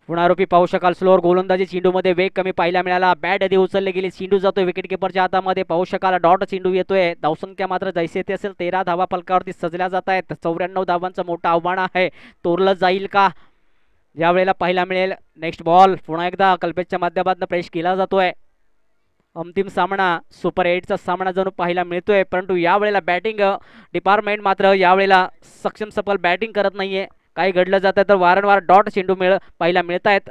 पुनरारोपी पाहू शकाल स्लोअर गोलंदाजी. चेंडूमध्ये वेग कमी पाहायला मिळाला. बॅट आधी उचलले गेली. चेंडू जातोय विकेट किपरच्या हातामध्ये. पाहू शकाल डॉट चेंडू येतोय. धावसंख्या मात्र जैसे ते असेल 13 धावा फलकावरती सजल्या जात आहेत. 94 धावांचं मोठं आव्हान आहे. तोरलं जाईल का यावेळेला पाहायला मिळेल. नेक्स्ट बॉल पुन्हा एकदा कल्पेशच्या माध्यमातून प्रेस केला जातोय. अंतिम सामना सुपर 8चा सामना जणू पाहायला मिळतोय, परंतु यावेळेला बॅटिंग डिपार्टमेंट मात्र यावेळेला सक्षम सफल बॅटिंग करत नाहीये. काही घडलं जातं तर वारंवार डॉट चेंडू पाहायला मिळत आहेत.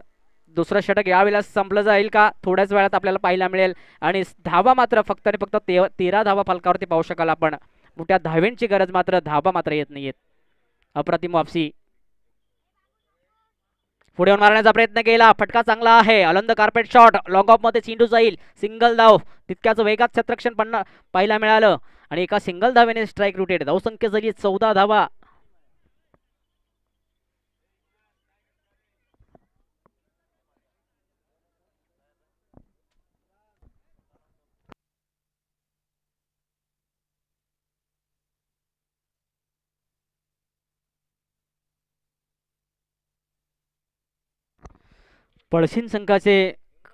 दुसरं षटक यावेळेला संपलं जाईल का थोड्याच वेळात आपल्याला पाहायला मिळेल. आणि धावा मात्र फक्त आणि फक्त 13 धावा फलकावरती पाहू शकाल आपण. मोठ्या धाव्यांची गरज मात्र धावा मात्र येत नाहीयेत. अप्रतिम वापसी. पुढे मारण्याचा प्रयत्न केला. फटका चांगला आहे. अलंद कार्पेट शॉट लॉंग ऑफ मध्ये चेंडू जाईल. सिंगल धाव. तितक्याच वेगात क्षेत्ररक्षण पण पाहायला मिळालं आणि एका सिंगल धावेने स्ट्राईक रुटेड. धावसंख्या झाली 14 धावा. पळशीन संघाचे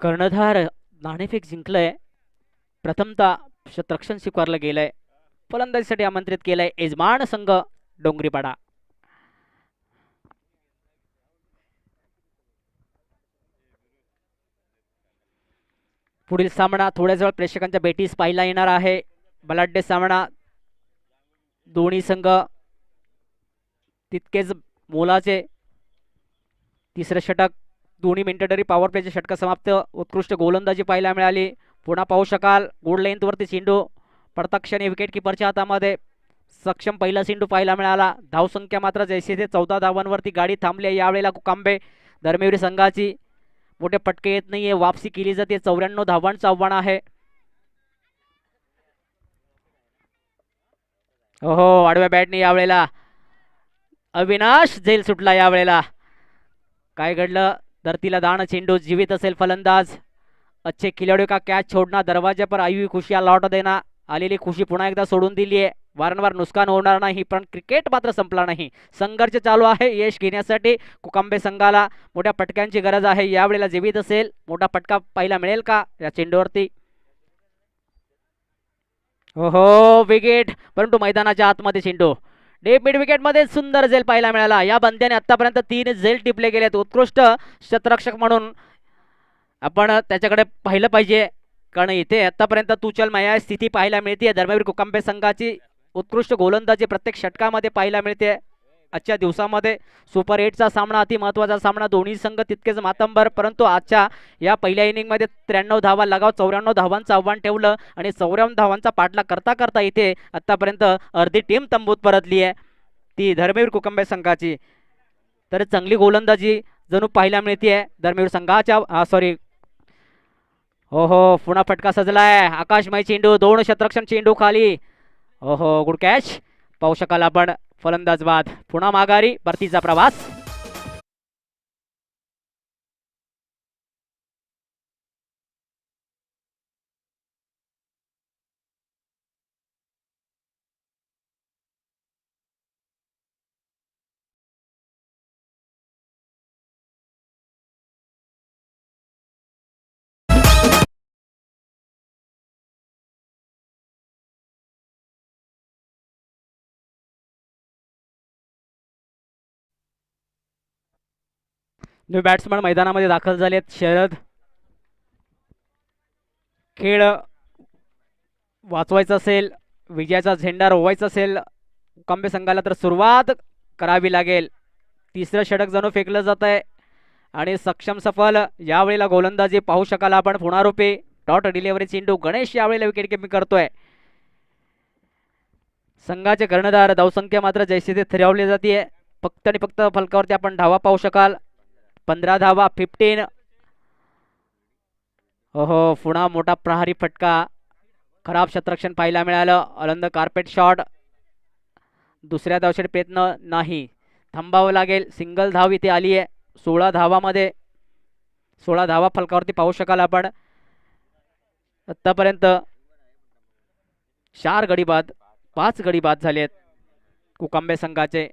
कर्णधार नाणेफेक जिंकलंय. प्रथमतः क्षेत्ररक्षण स्वीकारलं गेलंय. फलंदाजीसाठी आमंत्रित केलंय यजमान संघ डोंगरीपाडा. पुढील सामना थोड्याच वेळ प्रेक्षकांच्या भेटीस पाहायला येणार आहे. बलाढ्य सामना. दोन्ही संघ तितकेच मोलाचे. तिसरं षटक दोन्ही मिनिटेटरी पॉवर प्लेचे षटक समाप्त. उत्कृष्ट गोलंदाजी पाहायला मिळाली. पुन्हा पाहू शकाल गुड लेंथवरती चेंडू पडता क्षणी विकेट किपरच्या हातामध्ये. सक्षम पहिला चेंडू पाहायला मिळाला. धावसंख्या मात्र जैसे ते 14 धावांवरती गाडी थांबली आहे यावेळेला कुकांबे धर्मवीर संघाची. मोठे फटके येत नाहीये. वापसी केली जाते. 94 धावांचं आव्हान आहे. ओहो आडव्या बॅटने यावेळेला अविनाश झेल सुटला. यावेळेला काय घडलं. धरतीला दान चेंडू जीवित असेल फलंदाज. अच्छे खिलाड़ियों का कॅच छोड़ना, दरवाजे पर आई हुई खुशियां लौट देना. आलेली खुशी पुन्हा एकदा सोडून दिली आहे. वारंवार नुकसान होणार नाही पण क्रिकेट मात्र संपला नाही. संघर्ष चालू आहे यश घेण्यासाठी. कुकांबे संघाला मोठ्या फटक्यांची गरज आहे. यावेळेला जीवित असेल. मोठा फटका पाहायला मिळेल का या चेंडूवरती. हो विकेट परंतु मैदानाच्या आतमध्ये चेंडू डीप मिड विकेट मध्ये सुंदर झेल पाहायला मिळाला. या बंद्याने आतापर्यंत 3 झेल टिपले गेलेत. उत्कृष्ट शतरक्षक म्हणून आपण त्याच्याकडे पाहिलं पाहिजे कारण इथे आतापर्यंत तुचल माया स्थिती पाहायला मिळते. धर्मवीर कुकांबे संघाची उत्कृष्ट गोलंदाजी प्रत्येक षटकामध्ये पाहायला मिळते. आजच्या दिवसामध्ये सुपर 8चा सामना अति महत्त्वाचा सामना. दोन्ही संघ तितकेच मातंबर परंतु आजच्या या पहिल्या इनिंगमध्ये 93 धावा लगाव 94 धावांचं आव्हान ठेवलं आणि 94 धावांचा पाठलाग करता करता इथे आतापर्यंत अर्धी टीम तंबूत परतली आहे ती धर्मवीर कुकांबे संघाची. तर चांगली गोलंदाजी जणू पाहायला मिळते धर्मवीर संघाच्या. सॉरी हो पुन्हा फटका सजलाय. आकाशमय चेंडू 2 शतरक्षण चेंडू खाली. हो गुड कॅच पाहू शकाल आपण. फलंदाज बाद पुन्हा माघारी परतीचा प्रवास. न्यू बॅट्समन मैदानामध्ये दाखल झालेत. शरद खेळ वाचवायचा असेल विजयाचा झेंडा रोवायचा असेल कुकांबे संघाला तर सुरुवात करावी लागेल. तिसरं षटक जणू फेकलं जात आहे आणि सक्षम सफल यावेळेला गोलंदाजी पाहू शकाल आपण. पुनरारोपी डॉट डिलिव्हरी चेंडू गणेश यावेळेला विकेट किपिंग करतोय. संघाचे कर्णधार धावसंख्या मात्र जैसे ते ठरवली जाते. फक्त आणि फक्त फलकावरती आपण धावा पाहू शकाल. 15 धावा 15. हो पुन्हा मोठा प्रहारी फटका. खराब शतरक्षण पाहायला मिळालं. अलंद कार्पेट शॉट. दुसऱ्या धावसाठी प्रयत्न नाही. थांबावं लागेल. सिंगल धाव इथे आली आहे. 16 धावामध्ये 16 धावा फलकावरती पाहू शकाल आपण. आतापर्यंत 4 गडी बाद 5 गडी बाद झालेत कुकांबे संघाचे.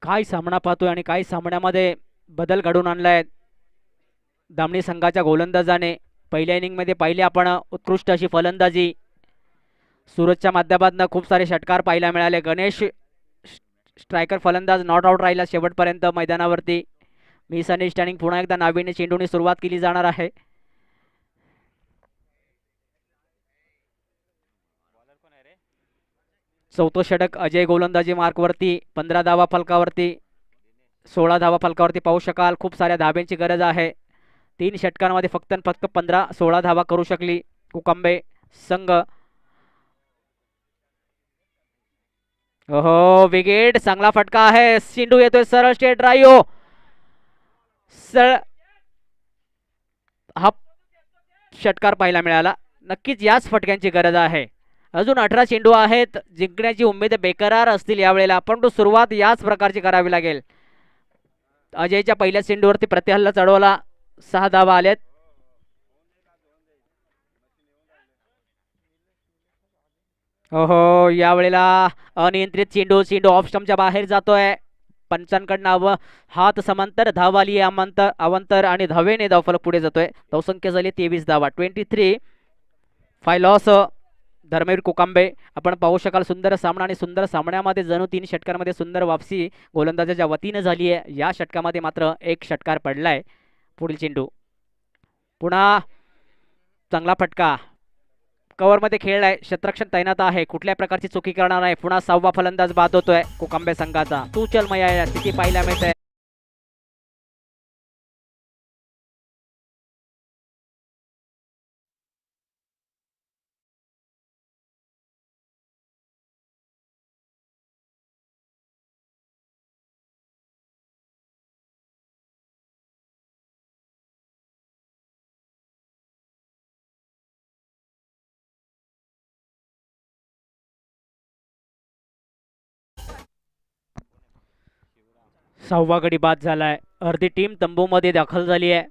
काय सामना पाहतोय आणि काय सामन्यामध्ये बदल घडून आणलाय दामणी संघाच्या गोलंदाजाने. पहिल्या इनिंगमध्ये पाहिले आपण उत्कृष्ट अशी फलंदाजी. सूरजच्या माध्यमातून खूप सारे षटकार पाहायला मिळाले. गणेश स्ट्रायकर फलंदाज नॉट आउट राहिला शेवटपर्यंत मैदानावरती. मिसअंडरस्टँडिंग पुन्हा एकदा नावीने चेंडूने सुरुवात केली जाणार आहे. चौथं षटक अजय गोलंदाजी मार्कवरती. 15 धावा फलकावरती 16 धावा फलकावरती पाहू शकाल. खूप साऱ्या धाब्यांची गरज आहे. 3 षटकांमध्ये फक्त 15-16 धावा करू शकली कुकांबे संघ. हो विकेट चांगला फटका आहे. चेंडू येतोय सरळ स्ट्रेट ड्राइव्ह. सरळ हा षटकार पाहायला मिळाला. नक्कीच याच फटक्यांची गरज आहे. अजून 18 चेंडू आहेत. जिंकण्याची उमेद बेकरार असतील यावेळेला परंतु सुरुवात याच प्रकारची करावी लागेल. अजयच्या पहिल्या चेंडूवरती प्रतिहल्ला चढवला. 6 धावा आलेत. हो यावेळेला अनियंत्रित चेंडू ऑफ स्टंपच्या बाहेर जातोय. पंचांकडनं हात समांतर धाव आली अवांतर आणि धावेने धावफलक पुढे जातोय. धावसंख्या झाली 23 धावा. 23 5 लॉस धर्मवीर कोकांबे. आपण पाहू शकाल सुंदर सामना आणि सुंदर सामन्यामध्ये जणू 3 षटकांमध्ये सुंदर वापसी गोलंदाजाच्या वतीनं झाली आहे. या षटकामध्ये मात्र एक षटकार पडलाय. पुढील चेंडू पुन्हा चांगला फटका कव्हरमध्ये खेळलाय. क्षेत्ररक्षण तैनात आहे, कुठल्या प्रकारची चुकी करणार नाही. पुन्हा 6वा फलंदाज बाद होतोय कोकांबे संघाचा. तू चल मया या स्थिती पाहायला मिळते. सहावा गडी बाद झालाय. अर्धी टीम तंबूमध्ये दाखल झाली आहे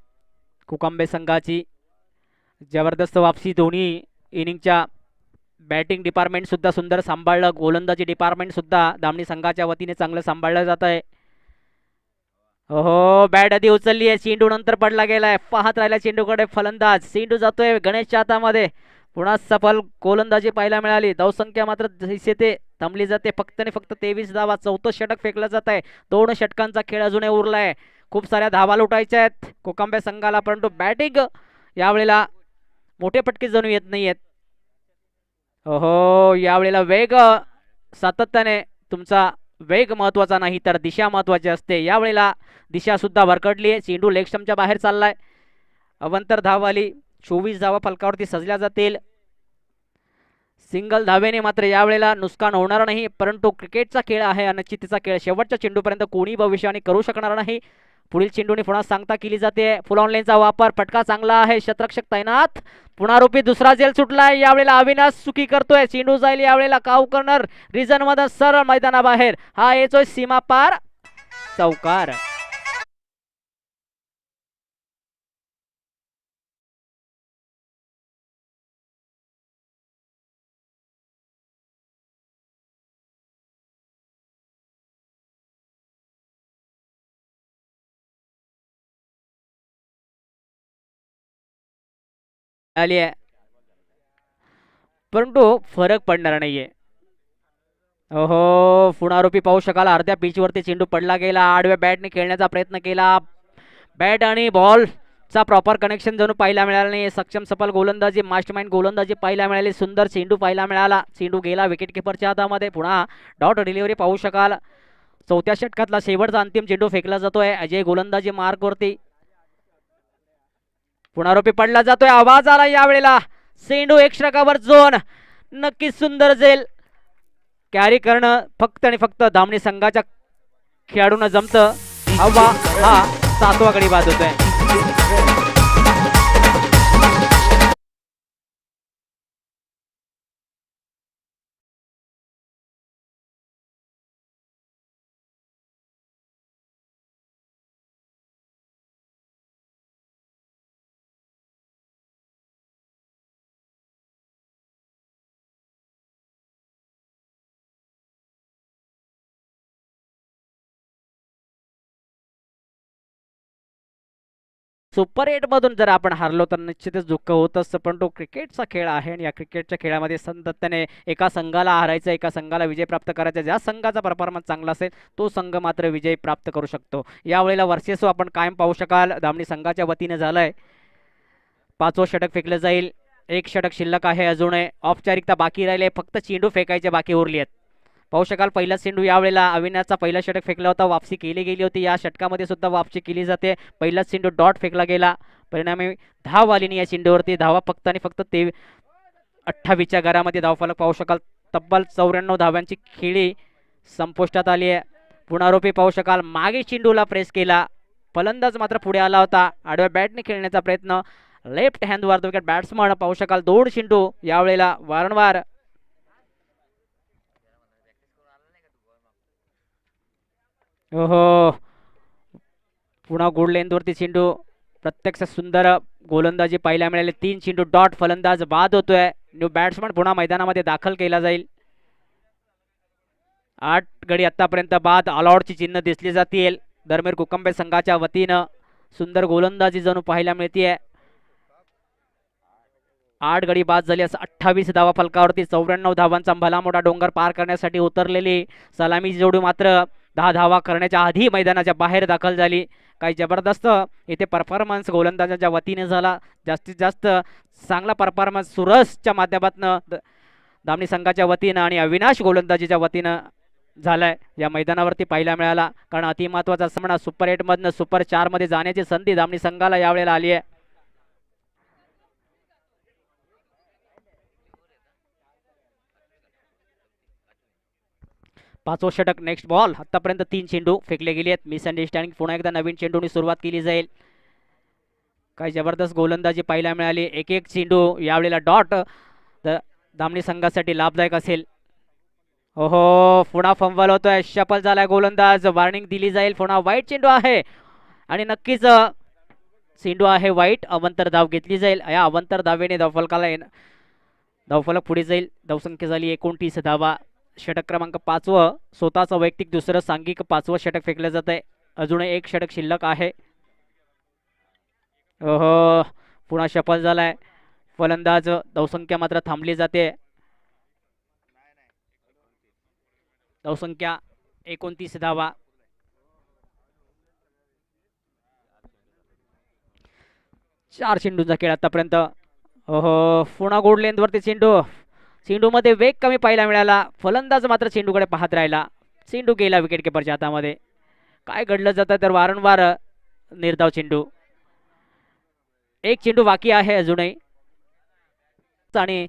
कोकांबे संघाची. जबरदस्त वापसी. दोन्ही इनिंगच्या बॅटिंग डिपार्टमेंट सुद्धा सुंदर सांभाळलं. गोलंदाजी डिपार्टमेंट सुद्धा धामणी संघाच्या वतीने चांगलं सांभाळलं जात आहे. हो बॅट आधी उचलली आहे. चेंडू नंतर पडला गेलाय. पाहत राहिला चेंडूकडे फलंदाज. चेंडू जातोय गणेशच्या हातामध्ये. पुन्हा सफल गोलंदाजी पाहायला मिळाली. धावसंख्या मात्र जैसे ते थांबली जाते. फक्त आणि फक्त 23 धावा. 4थं षटक फेकलं जात आहे. 2 षटकांचा खेळ अजूनही उरलाय. खूप साऱ्या धावा लुटायच्या आहेत कोकांबे संघाला, परंतु बॅटिंग यावेळेला मोठे फटके जणू येत नाहीयेत. हो यावेळेला वेग सातत्याने, तुमचा वेग महत्वाचा नाही तर दिशा महत्वाची असते. यावेळेला दिशा सुद्धा भरकटली आहे. चेंडू लेग स्टंपच्या बाहेर चाललाय. अवंतर धाव आली. 24 धावा फलकावरती सजल्या जातील. सिंगल धावेने मात्र यावेळेला नुकसान होणार नाही, परंतु क्रिकेटचा खेळ आहे, अनिश्चिततेचा खेळ. शेवटच्या चेंडूपर्यंत कोणी भविष्यवाणी करू शकणार नाही. पुढील चेंडूने पुन्हा सांगता केली जाते. फुल ऑन लेनचा वापर. फटका चांगला आहे. क्षेत्ररक्षक तैनात. पुनरारूपी दुसरा जेल सुटलाय. यावेळेला अविनाश चुकी करतोय. चेंडू जाईल यावेळेला काव कर्नर रिझन मध्ये सरळ मैदानाबाहेर. हा येतोय सीमा पार. चौकार. आली आहे, परंतु फरक पडणार नाहीये. ओहो पुनरारूपी पाहू शकाल. अर्ध्या पिचवरती चेंडू पडला गेला. आडव्या बॅटने खेळण्याचा प्रयत्न केला. बॅट आणि बॉलचा प्रॉपर कनेक्शन जणू पाहायला मिळाला नाही. सक्षम सफल गोलंदाजी, मास्टरमाइंड गोलंदाजी पाहायला मिळाली. सुंदर चेंडू पाहायला मिळाला. चेंडू गेला विकेट किपरच्या हातामध्ये. पुन्हा डॉट डिलिव्हरी पाहू शकाल. 4थ्या षटकातला शेवटचा अंतिम चेंडू फेकला जातोय. अजय गोलंदाजी मार्कवरती. पुनरारूपी पडला जातोय. आवाज आला यावेळेला. चेंडू एक षटकावर झोन. नक्कीच सुंदर जेल कॅरी करणं फक्त आणि फक्त धामणी संघाच्या खेळाडूंना जमतं. हवा हा 7वा गडी बाद होतोय. सुपर 8 मधून जर आपण हारलो तर निश्चितच दुःख होत असतं, पण तो क्रिकेटचा खेळ आहे आणि या क्रिकेटच्या खेळामध्ये सातत्याने एका संघाला हारायचं, एका संघाला विजय प्राप्त करायचा. ज्या संघाचा परफॉर्मन्स चांगला असेल तो संघ मात्र विजय प्राप्त करू शकतो. यावेळेला वर्चस्व आपण कायम पाहू शकाल धामणी संघाच्या वतीने झालंय. 5वं षटक फेकलं जाईल. 1 षटक शिल्लक आहे. अजूनही औपचारिकता बाकी राहिले. फक्त चेंडू फेकायचे बाकी उरली आहेत. पाहू शकाल पहिला चेंडू यावेळेला अविनाशचा पहिला षटक फेकला होता. वापसी केली गेली होती. या षटकामध्ये सुद्धा वापसी केली जाते. पहिला चेंडू डॉट फेकला गेला. परिणामी धाव आली नाही या चेंडूवरती. धावा फक्त आणि फक्त 28च्या घरामध्ये धावफलक पाहू शकाल. तब्बल 94 धाव्यांची खेळी संपुष्टात आली आहे. पुनरारूपी पाहू शकाल. मागे चेंडूला प्रेस केला. फलंदाज मात्र पुढे आला होता. आडव्या बॅटने खेळण्याचा प्रयत्न. लेफ्ट हँडवर विकेट बॅट्समन पाहू शकाल. 2 चेंडू यावेळेला वारंवार. ओहो पुन्हा गुड लेंथवरती चेंडू. प्रत्यक्ष सुंदर गोलंदाजी पाहायला मिळाली. 3 चेंडू डॉट. फलंदाज बाद होतोय. न्यू बॅट्समन पुन्हा मैदानामध्ये दाखल केला जाईल. 8 गडी आतापर्यंत बाद. ऑलआउटची चिन्ह दिसली जातील धर्मेर कोकंबे संघाच्या वतीनं. सुंदर गोलंदाजी जणू पाहायला मिळतीये. 8 गडी बाद झाली. असं 28 धावा फलकावरती 94 धावांचा भला मोठा डोंगर पार करण्यासाठी उतरलेली सलामी जोडी मात्र 10 धावा करण्याच्या आधी मैदानाच्या बाहेर दाखल झाली. काही जबरदस्त इथे परफॉर्मन्स गोलंदाजांच्या वतीने झाला. जास्तीत जास्त चांगला परफॉर्मन्स सुरजच्या माध्यमातून धामणी संघाच्या वतीनं आणि अविनाश गोलंदाजीच्या वतीनं झालाय या मैदानावरती पाहायला मिळाला. कारण अतिमहत्वाचा सामना सुपर 8 मधनं सुपर 4 मध्ये जाण्याची संधी धामणी संघाला यावेळेला आली आहे. पाचवं षटक नेक्स्ट बॉल. आतापर्यंत 3 चेंडू फेकले गेले आहेत. मिसअंडरस्टँडिंग पुन्हा एकदा नवीन चेंडूने सुरुवात केली जाईल. काही जबरदस्त गोलंदाजी पाहायला मिळाली. एक एक चेंडू यावेळेला डॉट धामणी संघासाठी लाभदायक असेल. ओहो पुन्हा फंबल होतोय. शफल झालाय गोलंदाज. वॉर्निंग दिली जाईल. पुन्हा वाईट चेंडू आहे आणि नक्कीच चेंडू आहे वाईट. अवंतर धाव घेतली जाईल. या अवंतर धावेने धावफलक पुढे जाईल. धावसंख्या झाली 29 धावा. षटक क्रमांक 5वं स्वतःचं वैयक्तिक दुसरं सांघिक 5वं षटक फेकलं जात आहे. अजूनही एक षटक शिल्लक आहे. ओहो पुन्हा शफल झालाय फलंदाज. धावसंख्या मात्र थांबली जाते. धावसंख्या 29 धावा. चार चेंडूंचा खेळ आतापर्यंत. ओहो पुन्हा गोड लेंथवरती चेंडू मध्ये वेग कमी पाहायला मिळाला. फलंदाज मात्र चेंडूकडे पाहत राहिला. चेंडू गेला विकेट किपरच्या हातामध्ये. काय घडलं जातं तर वारंवार निर्धाव चेंडू. एक चेंडू बाकी आहे अजूनही. आणि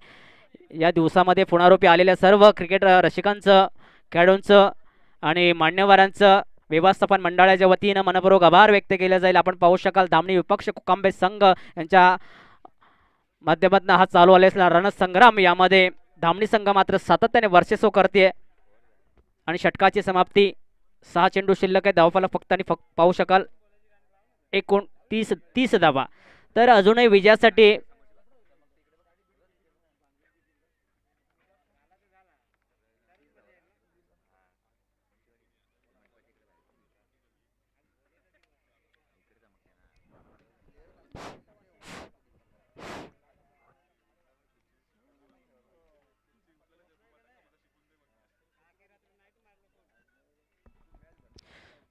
या दिवसामध्ये पुनरावृत्ती आलेल्या सर्व क्रिकेट रसिकांचं खेळाडूंचं आणि मान्यवरांचं व्यवस्थापन मंडळाच्या वतीनं मनपूर्वक आभार व्यक्त केले जाईल. आपण पाहू शकाल धामणी विपक्ष कुकांबे संघ यांच्या माध्यमातून हा चालू आलेला रणसंग्राम यामध्ये धामणी संघ मात्र सातत्याने वर्चस्व करते आणि षटकाची समाप्ती. 6 चेंडू शिल्लक आहे. धावफलक फक्त आणि फक्त पाहू शकाल 29 धावा. तर अजूनही विजयासाठी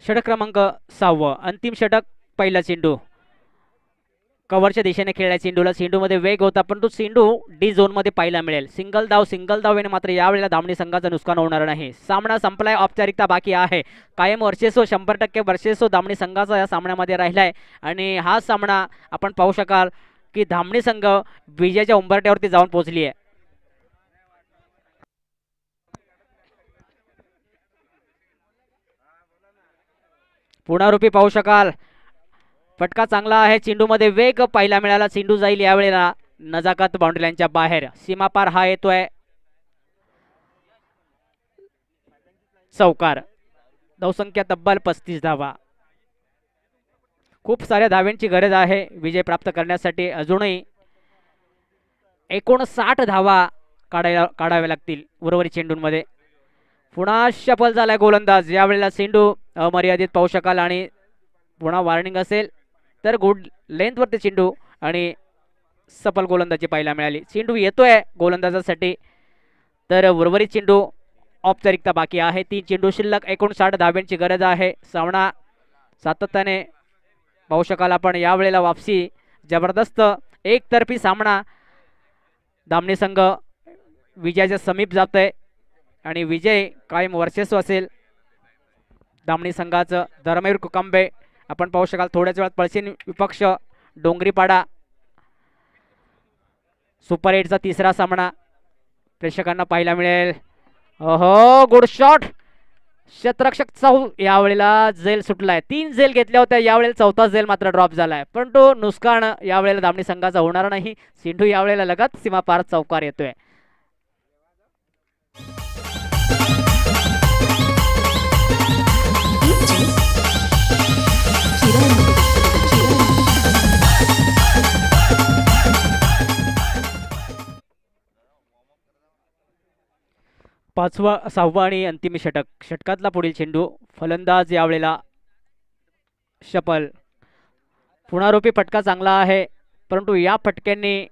षटक क्रमांक 6 अंतिम षटक. पहिला चेंडू कव्हरच्या दिशेने खेळल्या चेंडूला. चेंडूमध्ये वेग होता परंतु चेंडू डी झोन मध्ये पाहायला मिळेल. सिंगल धाव येणे मात्र यावेळेला धामणी संघाचं नुकसान होणार नाही. सामना संपलाय. औपचारिकता बाकी आहे. कायम वर्चस्व 100% वर्चस्व धामणी संघाचा या सामन्यामध्ये राहिलाय आणि हा सामना आपण पाहू शकाल की धामणी संघ विजयाच्या उंबरठ्यावरती जाऊन पोहोचली आहे. पुनरावृत्ती पाहू शकाल. फटका चांगला आहे. चेंडूमध्ये वेग पाहायला मिळाला. चेंडू जाईल यावेळेला नजाकत बाउंड्री लाईनच्या बाहेर. सीमापार हा येतोय चौकार. धावसंख्या तब्बल 35 धावा. खूप साऱ्या धाव्यांची गरज आहे विजय प्राप्त करण्यासाठी. अजूनही 59 धावा काढाव्या लागतील उर्वरित चेंडूंमध्ये. पुन्हा शफल झालाय गोलंदाज. यावेळेला चेंडू अमर्यादित पाहू शकाल आणि पुन्हा वॉर्निंग असेल तर गुड लेंथवरती चेंडू आणि सफल गोलंदाजी पाहायला मिळाली. चेंडू येतोय गोलंदाजासाठी तर उर्वरित चेंडू औपचारिकता बाकी आहे. 3 चेंडू शिल्लक. 59 धाव्यांची गरज आहे. सामना सातत्याने पाहू शकाल आपण. यावेळेला वापसी जबरदस्त एकतर्फी सामना. धामणी संघ विजयाच्या समीप जातोय आणि विजय कायम वर्चस्व असेल धामणी संघाचं. धर्मवीर कुकांबे आपण पाहू शकाल. थोड्याच वेळात पळशीन विपक्ष डोंगरीपाडा. सुपर 8चा तिसरा सामना प्रेक्षकांना पाहायला मिळेल. ओहो गुड शॉट. क्षेत्ररक्षक यावेळेला झेल सुटलाय. 3 झेल घेतल्या होत्या. यावेळेला चौथा झेल मात्र ड्रॉप झालाय परंतु नुकसान यावेळेला धामणी संघाचा होणार नाही. चेंडू यावेळेला लगत सीमापार चौकार येतोय. पाचवा 6वा आणि अंतिम षटक. षटकातला पुढील चेंडू. फलंदाज यावेळेला शफल. पुनरावृत्ती फटका चांगला आहे परंतु या फटक्यांनी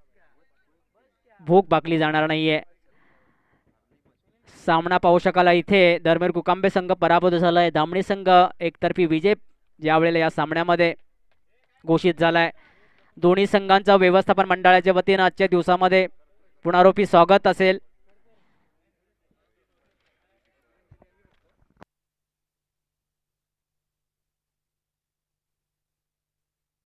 भूक भागली जाणार नाहीये. सामना पाहू शकाल इथे दरम्यान कुकांबे संघ पराभूत झालाय. धामणी संघ एकतर्फी विजय ज्यावेळेला या सामन्यामध्ये घोषित झालाय. दोन्ही संघांचा व्यवस्थापन मंडळाच्या वतीनं आजच्या दिवसामध्ये पुनरावृत्ती स्वागत असेल.